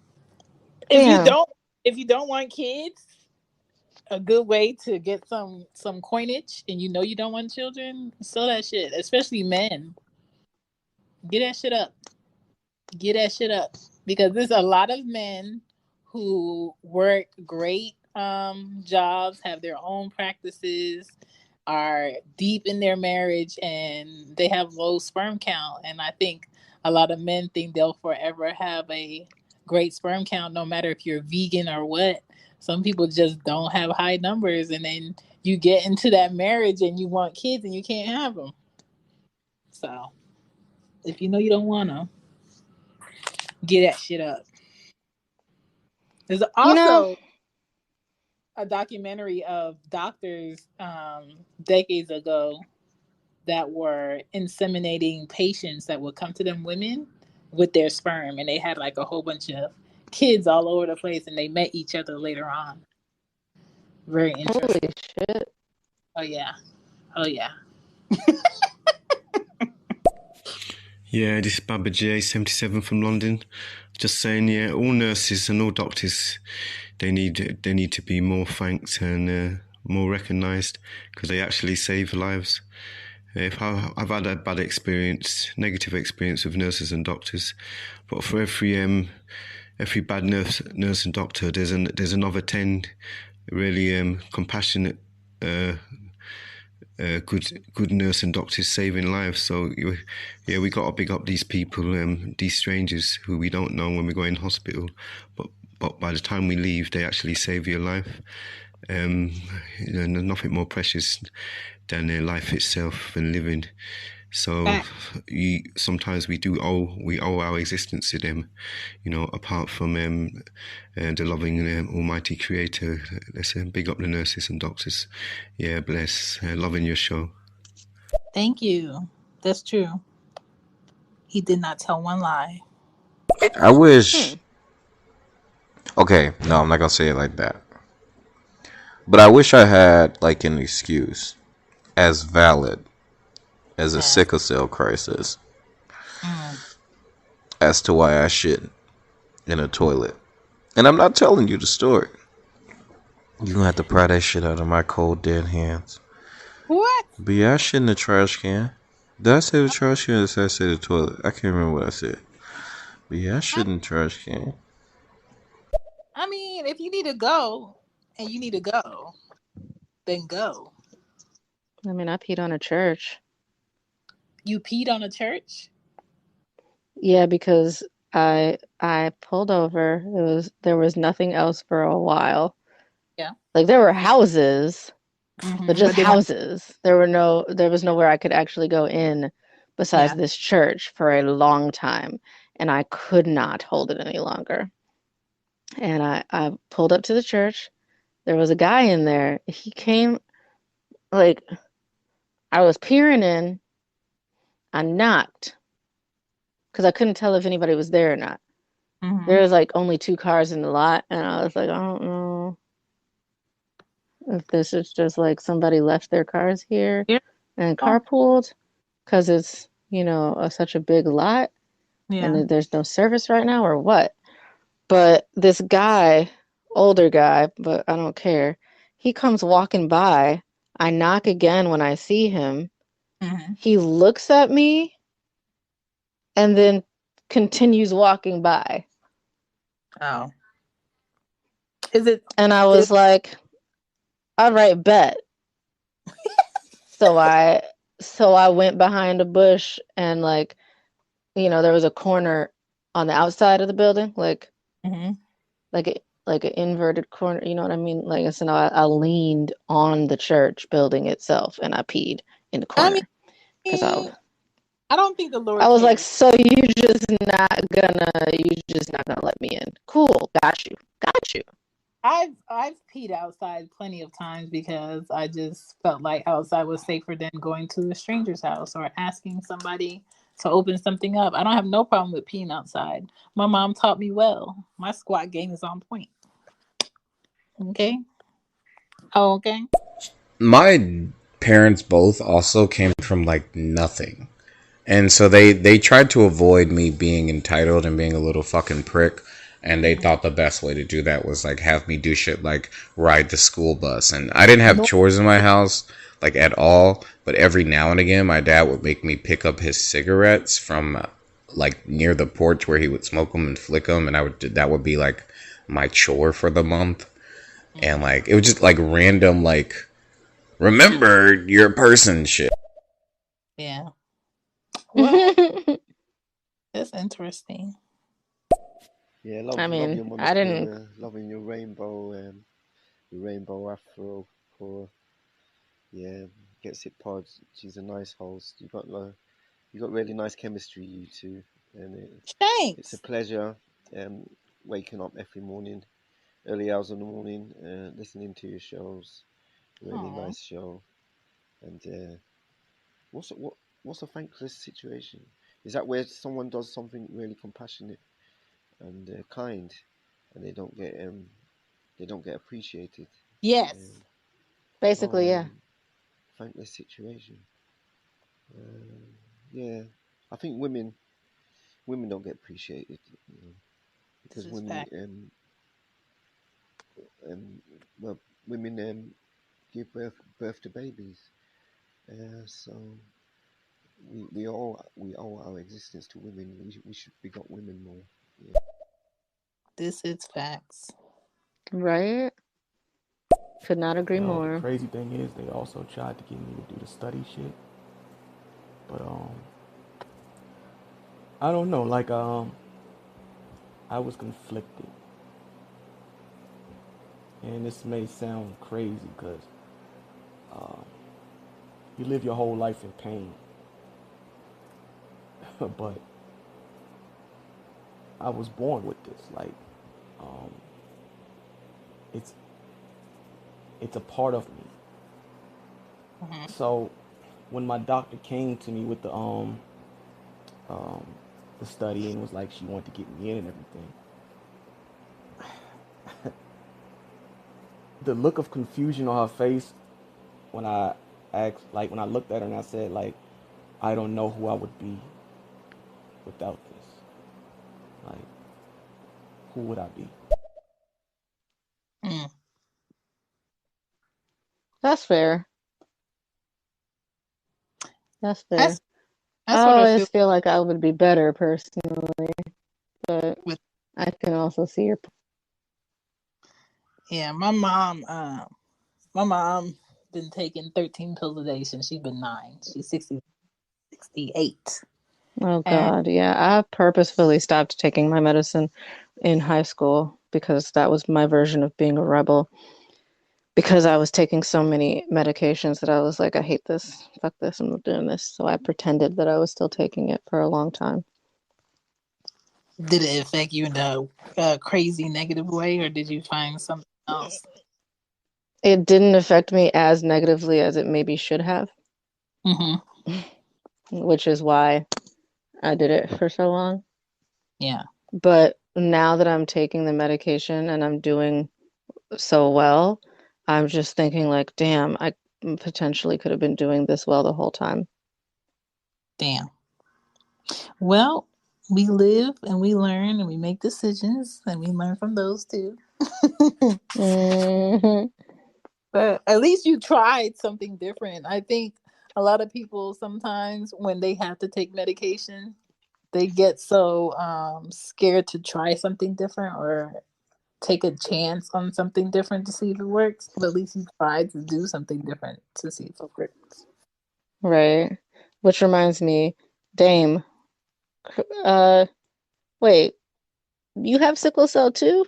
if you don't want kids, a good way to get some coinage and you don't want children, sell that shit, especially men. Get that shit up. Get that shit up because there's a lot of men who work great jobs, have their own practices, are deep in their marriage, and they have low sperm count. And I think a lot of men think they'll forever have a great sperm count no matter if you're vegan or what. Some people just don't have high numbers, and then you get into that marriage and you want kids and you can't have them. So if you know you don't want them, get that shit up. There's also a documentary of doctors decades ago that were inseminating patients that would come to them women with their sperm, and they had like a whole bunch of kids all over the place, and they met each other later on. Very interesting. Holy shit. Oh yeah. Oh yeah. Yeah, this is Baba J77 from London. Just saying, yeah, all nurses and all doctors, they need to be more thanked and more recognised because they actually save lives. If I've had a bad experience, negative experience with nurses and doctors, but for every bad nurse and doctor, there's another 10 really compassionate. Good nurse and doctors saving lives. So yeah, we got to big up these people, these strangers who we don't know when we go in hospital, but by the time we leave, they actually save your life. Nothing more precious than their life itself and living. So sometimes we owe our existence to them, apart from the loving Almighty Creator. Let's big up the nurses and doctors. Yeah, bless. Loving your show. Thank you. That's true. He did not tell one lie. I wish. Okay, no, I'm not gonna say it like that. But I wish I had like an excuse as valid as a sickle cell crisis as to why I shit in a toilet. And I'm not telling you the story. You're gonna have to pry that shit out of my cold dead hands. What? But yeah, I shit in the trash can. Did I say the trash can or did I say the toilet? I can't remember what I said. But yeah, I shit in the trash can. I mean, if you need to go and you need to go, then go. I mean, I peed on a church. You peed on a church? Yeah, because I pulled over. There was nothing else for a while. Yeah. Like there were houses, but just But houses. There was nowhere I could actually go in besides this church for a long time, and I could not hold it any longer. And I pulled up to the church. There was a guy in there. He came, like, I was peering in. I knocked because I couldn't tell if anybody was there or not. There was like only 2 cars in the lot, and I was like, I don't know if this is just like somebody left their cars here Yeah. and carpooled because it's, such a big lot and there's no service right now or what. But this guy, older guy, but I don't care, he comes walking by. I knock again when I see him. He looks at me and then continues walking by. Oh. Is it? And I was like, all right, bet. So I went behind a bush and there was a corner on the outside of the building, like an inverted corner, you know what I mean? Like, so I leaned on the church building itself and I peed in the I corner because I don't think the Lord I was cares. like, so you just not gonna let me in? Cool, got you. I've peed outside plenty of times because I just felt like outside was safer than going to a stranger's house or asking somebody to open something up. I don't have no problem with peeing outside. My mom taught me well. My squat game is on point. Okay. Oh, okay. My parents both also came from like nothing. And so they tried to avoid me being entitled and being a little fucking prick. And they thought the best way to do that was like have me do shit like ride the school bus. And I didn't have chores in my house like at all. But every now and again, my dad would make me pick up his cigarettes from like near the porch where he would smoke them and flick them. And that would be like my chore for the month. And like it was just like random like remember you're a person shit. Yeah. Well, that's interesting. Yeah, I love mean, your I modesty didn't. and loving your rainbow afro. For yeah, gets it pod. She's a nice host. You got really nice chemistry, you two, and it's a Thanks. pleasure waking up every morning, early hours in the morning, listening to your shows. Really nice show. And what's a thankless situation? Is that where someone does something really compassionate and kind, and they don't get appreciated? Yes. Basically, yeah. Thankless situation. Yeah, I think women don't get appreciated, because women well, women give birth to babies, so we owe our existence to women. We should big up women more. Yeah. This is facts. Right? Could not agree Yo, the more. crazy thing is they also tried to get me to do the study shit. But I don't know, like I was conflicted. And this may sound crazy because you live your whole life in pain. But I was born with this. Like, it's it's a part of me. So when my doctor came to me with the study and was like she wanted to get me in and everything, the look of confusion on her face when I asked, like when I looked at her and I said, like, I don't know who I would be without this. Like, who would I be? That's fair. That's fair. I I sort of always feel like I would be better personally, but I can also see your. Yeah, my mom been taking 13 pills a day since she's been 9. She's 68. Oh God, yeah. I purposefully stopped taking my medicine in high school because that was my version of being a rebel. Because I was taking so many medications that I was like, I hate this. Fuck this. I'm not doing this. So I pretended that I was still taking it for a long time. Did it affect you in a crazy negative way, or did you find something else? It didn't affect me as negatively as it maybe should have, which is why I did it for so long. Yeah. But now that I'm taking the medication and I'm doing so well, I'm just thinking like, damn, I potentially could have been doing this well the whole time. Damn. Well, we live and we learn and we make decisions and we learn from those too. Mm-hmm. But at least you tried something different. I think a lot of people sometimes when they have to take medication, they get so scared to try something different or take a chance on something different to see if it works. But at least you tried to do something different to see if it works. Right. Which reminds me, Dame, uh, wait, you have sickle cell too?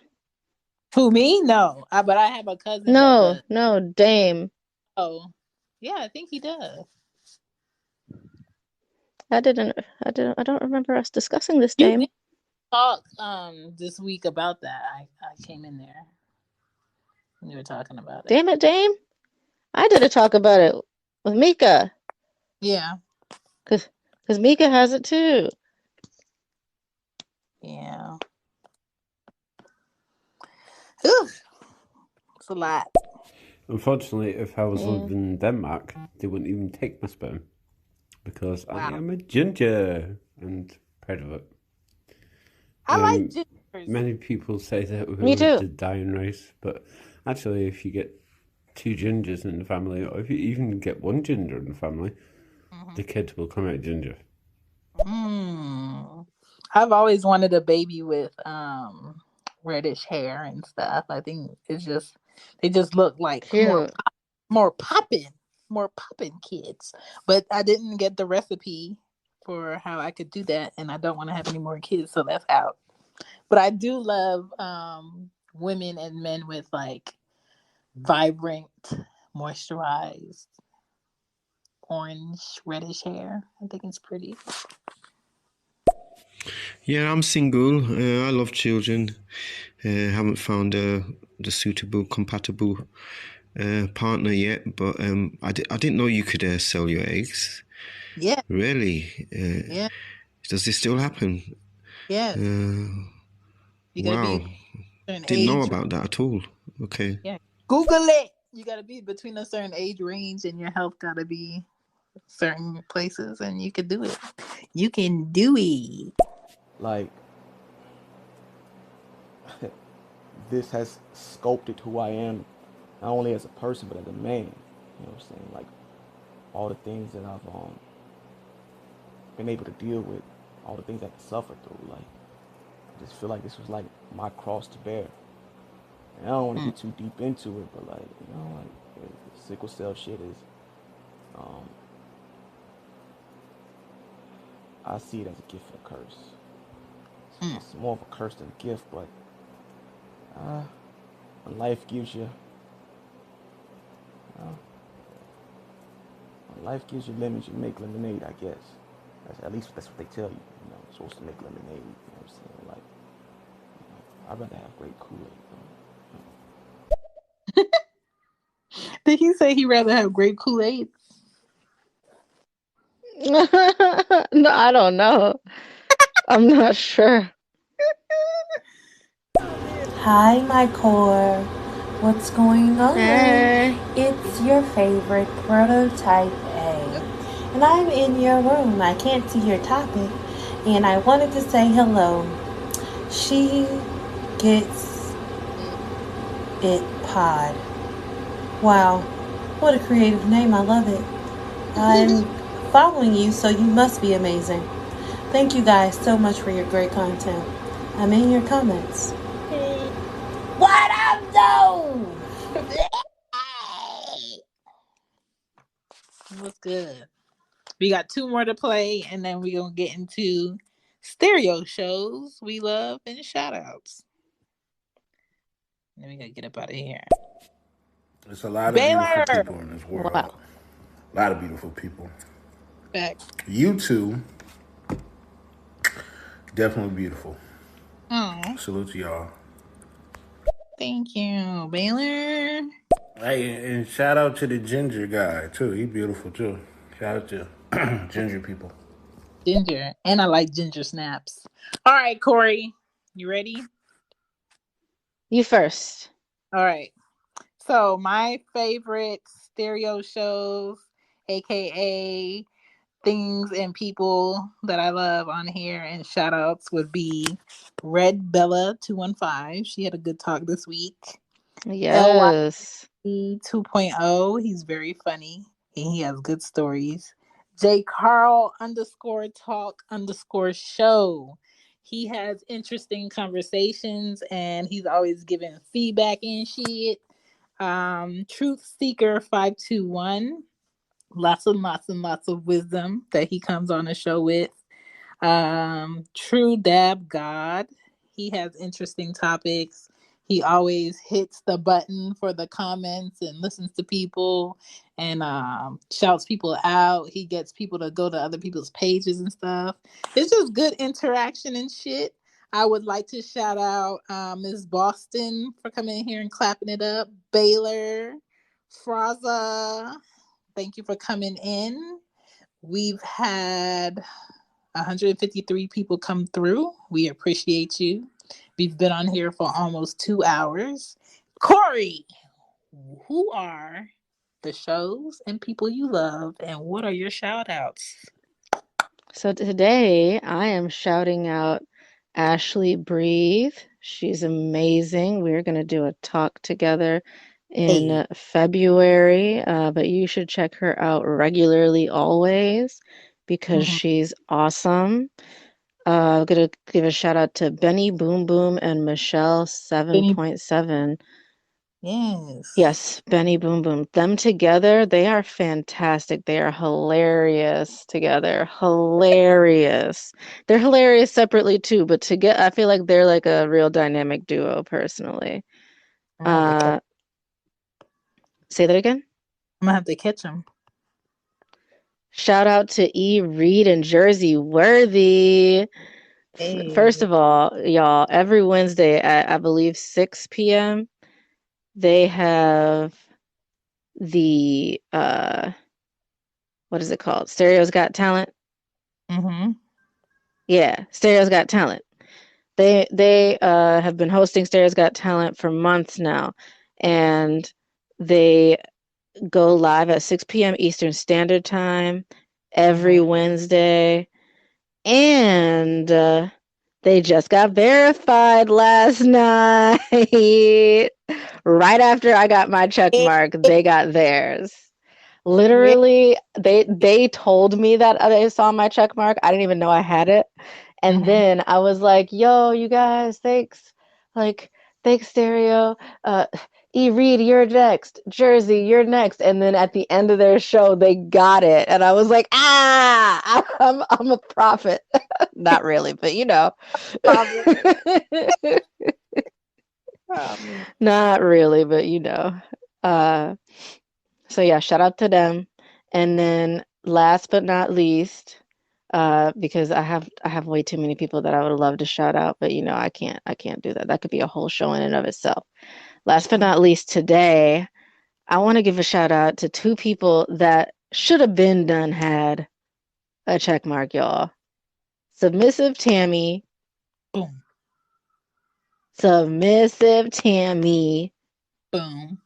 Who, me? No. But I have a cousin that No, does. no, Dame. Oh, yeah, I think he does. I don't remember us discussing this, You Dame. did talk this week about that. I came in there. We were talking about it. Damn it, Dame. I did a talk about it with Mika. Yeah. Cause Mika has it too. Yeah. Whew. It's a lot. Unfortunately, if I was Yeah. living in Denmark, they wouldn't even take my sperm because I Wow. am a ginger and proud of it. I like gingers. Many people say that Me we're too. the dying race, but actually, if you get two gingers in the family, or if you even get one ginger in the family, the kid will come out ginger. I've always wanted a baby with reddish hair and stuff. I think it's just they just look like Cute. more popping kids. But I didn't get the recipe for how I could do that, and I don't want to have any more kids, so that's out. But I do love women and men with like vibrant, moisturized, orange, reddish hair. I think it's pretty. Yeah, I'm single. I love children. Haven't found the suitable, compatible partner yet, but I didn't know you could sell your eggs. Yeah. Really? Yeah. Does this still happen? Yes. You gotta be Wow. a certain Didn't know age. about that at all. Okay. Yeah. Google it. You gotta be between a certain age range and your health gotta be certain places and you can do it. You can do it. Like, this has sculpted who I am, not only as a person but as a man. You know what I'm saying? Like all the things that I've been able to deal with, all the things I suffered through. Like I just feel like this was like my cross to bear. And I don't want to get too deep into it, but like like sickle cell shit is, I see it as a gift and a curse. It's more of a curse than a gift, but when life gives you, when life gives you lemons, you make lemonade. I guess at least that's what they tell you. You're supposed to make lemonade. You know what I'm saying? Like, I'd rather have great Kool-Aid. Did he say he'd rather have grape Kool-Aid? No, I don't know. I'm not sure. Hi, my core. What's going on? Hey. It's your favorite prototype A. And I'm in your room. I can't see your topic. And I wanted to say hello. She gets it pod. Wow. What a creative name. I love it. I'm following you, so you must be amazing. Thank you guys so much for your great content. I'm in your comments. What up, though? What's good? We got 2 more to play, and then we're gonna get into stereo shows we love and shoutouts. Then we gotta get up out of here. There's a lot of beautiful Baylor! people in this world. Wow. A lot of beautiful people. Back. You two, definitely beautiful. Oh, Salute to y'all. thank you, Baylor. Hey, and shout out to the ginger guy too. He beautiful too. Shout out to ginger people. Ginger. And I like ginger snaps. All right, Corey. You ready? You first. All right. So my favorite stereo shows, aka things and people that I love on here and shout outs would be Red Bella 215. She had a good talk this week. Yes. LYC 2.0. He's very funny and he has good stories. J Carl underscore talk underscore show. He has interesting conversations and he's always giving feedback and shit. Truth Seeker 521, lots and lots and lots of wisdom that he comes on the show with. True Dab God, he has interesting topics. He always hits the button for the comments and listens to people and shouts people out. He gets people to go to other people's pages and stuff. It's just good interaction and shit. I would like to shout out Ms. Boston for coming in here and clapping it up. Baylor, Fraza, thank you for coming in. We've had 153 people come through. We appreciate you. We've been on here for almost 2 hours. Corey, who are the shows and people you love, and what are your shout outs? So today I am shouting out Ashley Breathe. She's amazing. We're going to do a talk together in February, but you should check her out regularly always because she's awesome. I'm going to give a shout out to Benny Boom Boom and Michelle 7.7. Yes, Benny Boom Boom. Them together, they are fantastic. They are hilarious together. Hilarious. They're hilarious separately too, but together, I feel like they're like a real dynamic duo personally. Say that again? I'm gonna have to catch them. Shout out to E. Reed and Jersey Worthy. First of all, y'all, every Wednesday at I believe 6 p.m., they have the what is it called? Stereo's Got Talent. Yeah, Stereo's Got Talent. They have been hosting Stereo's Got Talent for months now, and they go live at 6 p.m. Eastern Standard Time every Wednesday, and they just got verified last night. Right after I got my check mark, they got theirs. Literally, they told me that they saw my check mark. I didn't even know I had it. And then I was like, yo, you guys, thanks. Like, thanks, Stereo. E. Reed, you're next. Jersey, you're next. And then at the end of their show, they got it. And I was like, I'm a prophet. Not really, but you know. Not really, but you know. So yeah, shout out to them. And then last but not least, because I have way too many people that I would love to shout out, but you know, I can't do that. That could be a whole show in and of itself. Last but not least, today, I want to give a shout out to two people that should have been done had a check mark, y'all. Submissive Tammy. Boom. Submissive Tammy. Boom.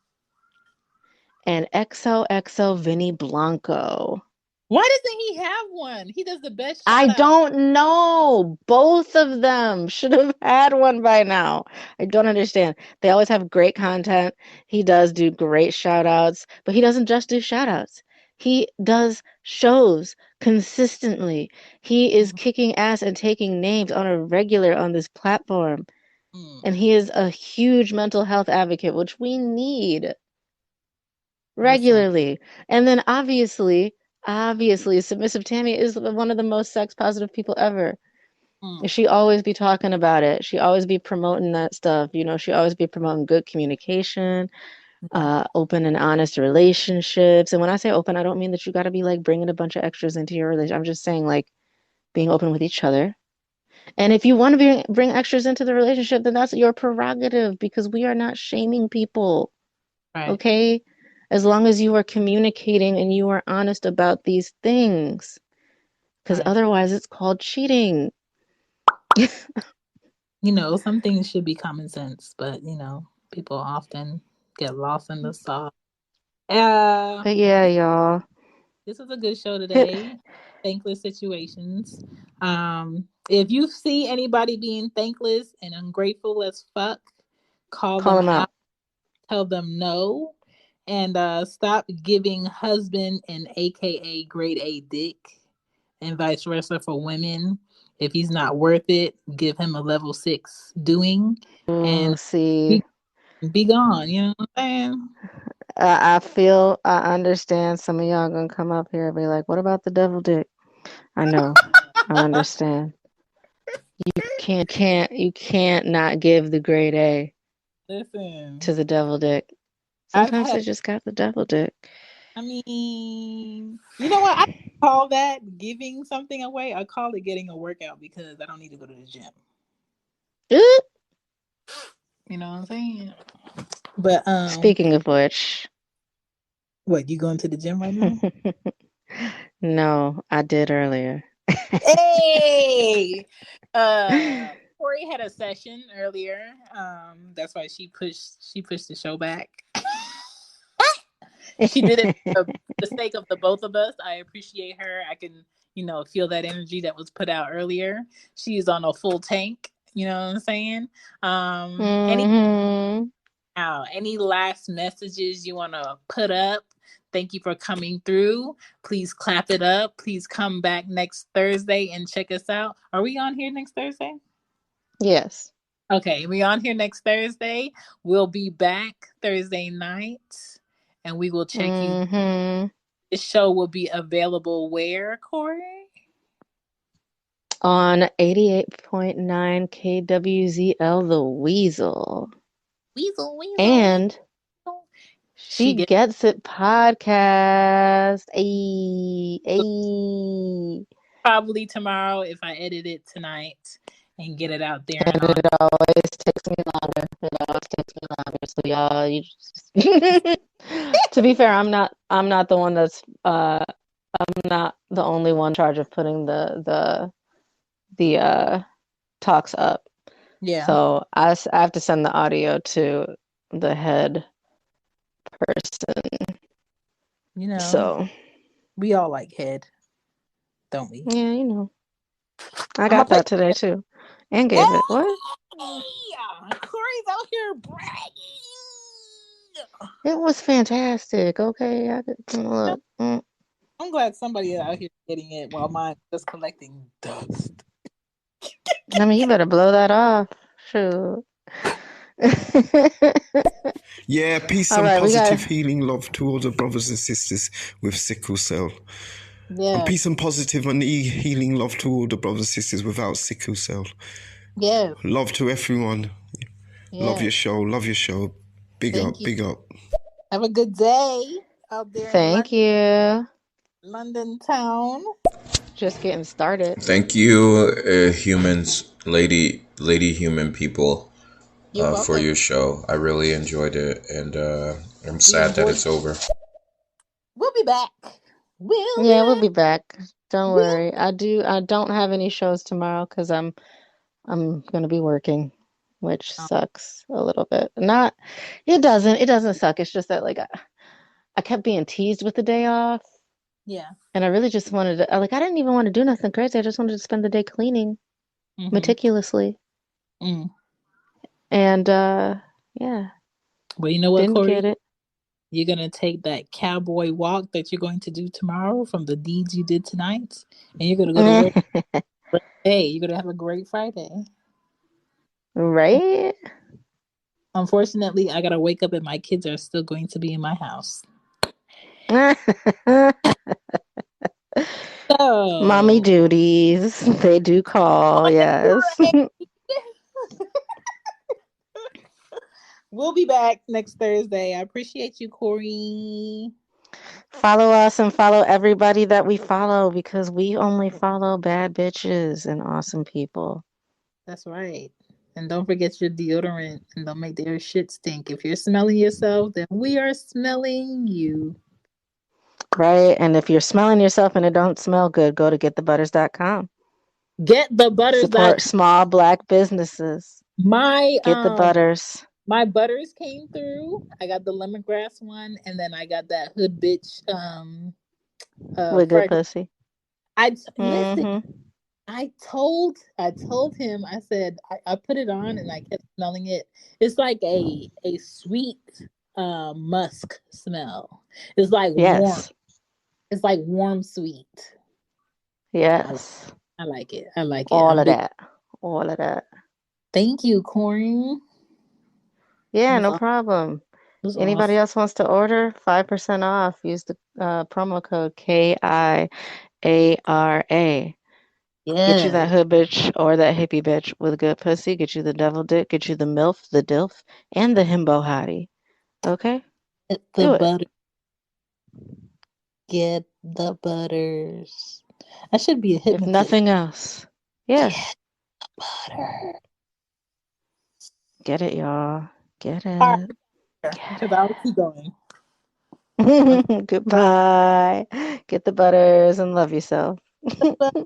And XOXO Vinny Blanco. Why doesn't he have one? He does the best I shout out. don't know. Both of them should have had one by now. I don't understand. They always have great content. He does do great shout outs, but he doesn't just do shout outs. He does shows consistently. He is kicking ass and taking names on a regular on this platform. And he is a huge mental health advocate, which we need regularly. And then obviously, Submissive Tammy is one of the most sex positive people ever. She always be talking about it. She always be promoting that stuff. You know, she always be promoting good communication, open and honest relationships. And when I say open, I don't mean that you got to be like bringing a bunch of extras into your relationship. I'm just saying like being open with each other, And if you want to bring extras into the relationship, then that's your prerogative because we are not shaming people. Right. Okay? As long as you are communicating and you are honest about these things. Because Right. otherwise it's called cheating. You know, some things should be common sense, but you know, people often get lost in the sauce. But yeah, y'all. This was a good show today. Thankless situations. If you see anybody being thankless and ungrateful as fuck, call Call them them out. out, tell them no, and stop giving husband an AKA grade A dick, and vice versa for women. If he's not worth it, give him a level 6 doing, Oh, and see. be gone. You know what I'm saying? I understand some of y'all gonna come up here and be like, what about the devil dick? I know. I understand. You can't not give the grade A Listen, to the devil dick. I've Sometimes had. they just got the devil dick. I mean, you know what? I call that giving something away. I call it getting a workout because I don't need to go to the gym. Ooh. You know what I'm saying? But Speaking of which, what, you going to the gym right now? no, I did earlier. Hey, Corey had a session earlier. That's why she pushed the show back. She did it for the sake of the both of us. I appreciate her. I can, feel that energy that was put out earlier. She's on a full tank. You know what I'm saying? Mm-hmm. Any last messages you want to put up? Thank you for coming through. Please clap it up. Please come back next Thursday and check us out. Are we on here next Thursday? Yes. Okay, we on here next Thursday. We'll be back Thursday night, and we will check you. Mm-hmm. This show will be available where, Corey? On 88.9 KWZL, The Weasel. Weasel. And She She Gets It podcast. Ayy. Probably tomorrow if I edit it tonight and get it out there. And it always takes me longer. So y'all, you just to be fair, I'm not the one that's I'm not the only one in charge of putting the talks up. Yeah. So I have to send the audio to the head person. So we all like head, don't we? Yeah, I got that today too, and gave it. What? Corey's out here bragging. It was fantastic. Okay, look. I'm glad somebody out here getting it while mine's just collecting dust. I mean, you better blow that off. Shoot. Yeah, peace and positive healing love to all the brothers and sisters with sickle cell. Yeah. And peace and positive and healing love to all the brothers and sisters without sickle cell. Yeah. Love to everyone. Yeah. Love your show. Love your show. Big up. Have a good day out there. Thank you. London town. Just getting started. Thank you, humans, lady human people, for your show. I really enjoyed it, and I'm sad that it's over. We'll be back. We'll be back. Don't worry. I don't have any shows tomorrow because I'm gonna be working, which sucks a little bit. It doesn't suck. It's just that I kept being teased with the day off. Yeah. And I really just wanted to, I didn't even want to do nothing crazy. I just wanted to spend the day cleaning meticulously. Mm. And yeah. Well, you know what, Didn't Corey? get it. You're going to take that cowboy walk that you're going to do tomorrow from the deeds you did tonight. And you're going to go to work. Hey, you're going to have a great Friday. Right? Unfortunately, I got to wake up and my kids are still going to be in my house. So, mommy duties. They do call, yes. We'll be back next Thursday. I appreciate you, Corey. Follow us and follow everybody that we follow because we only follow bad bitches and awesome people. That's right. And don't forget your deodorant and don't make their shit stink. If you're smelling yourself, then we are smelling you. Right. And if you're smelling yourself and it don't smell good, go to getthebutters.com. Get the butters Support small Black businesses. my Get the butters. my butters came through. I got the lemongrass one, and then I got that hood bitch With good fragrance. pussy. Listen. I told him, I said I put it on and I kept smelling it. It's like a sweet musk smell. It's like warm. Yes. It's like warm sweet. Yes. I like it. I like it. All of that. All of that. Thank you, Corey. Yeah, no problem. Anybody awesome. else wants to order? 5% off. Use the promo code KIARA. Get you that Yeah. hood bitch or that hippie bitch with good pussy. Get you the devil dick. Get you the MILF, the DILF, and the himbo hottie. Okay? Get the Do it. butter. Get the butters. I should be a hypnotist. If nothing else. Yeah. Get the butter. Get it, y'all. Get it. All right. Because I'll keep going. Goodbye. Get the butters and love yourself. The butters.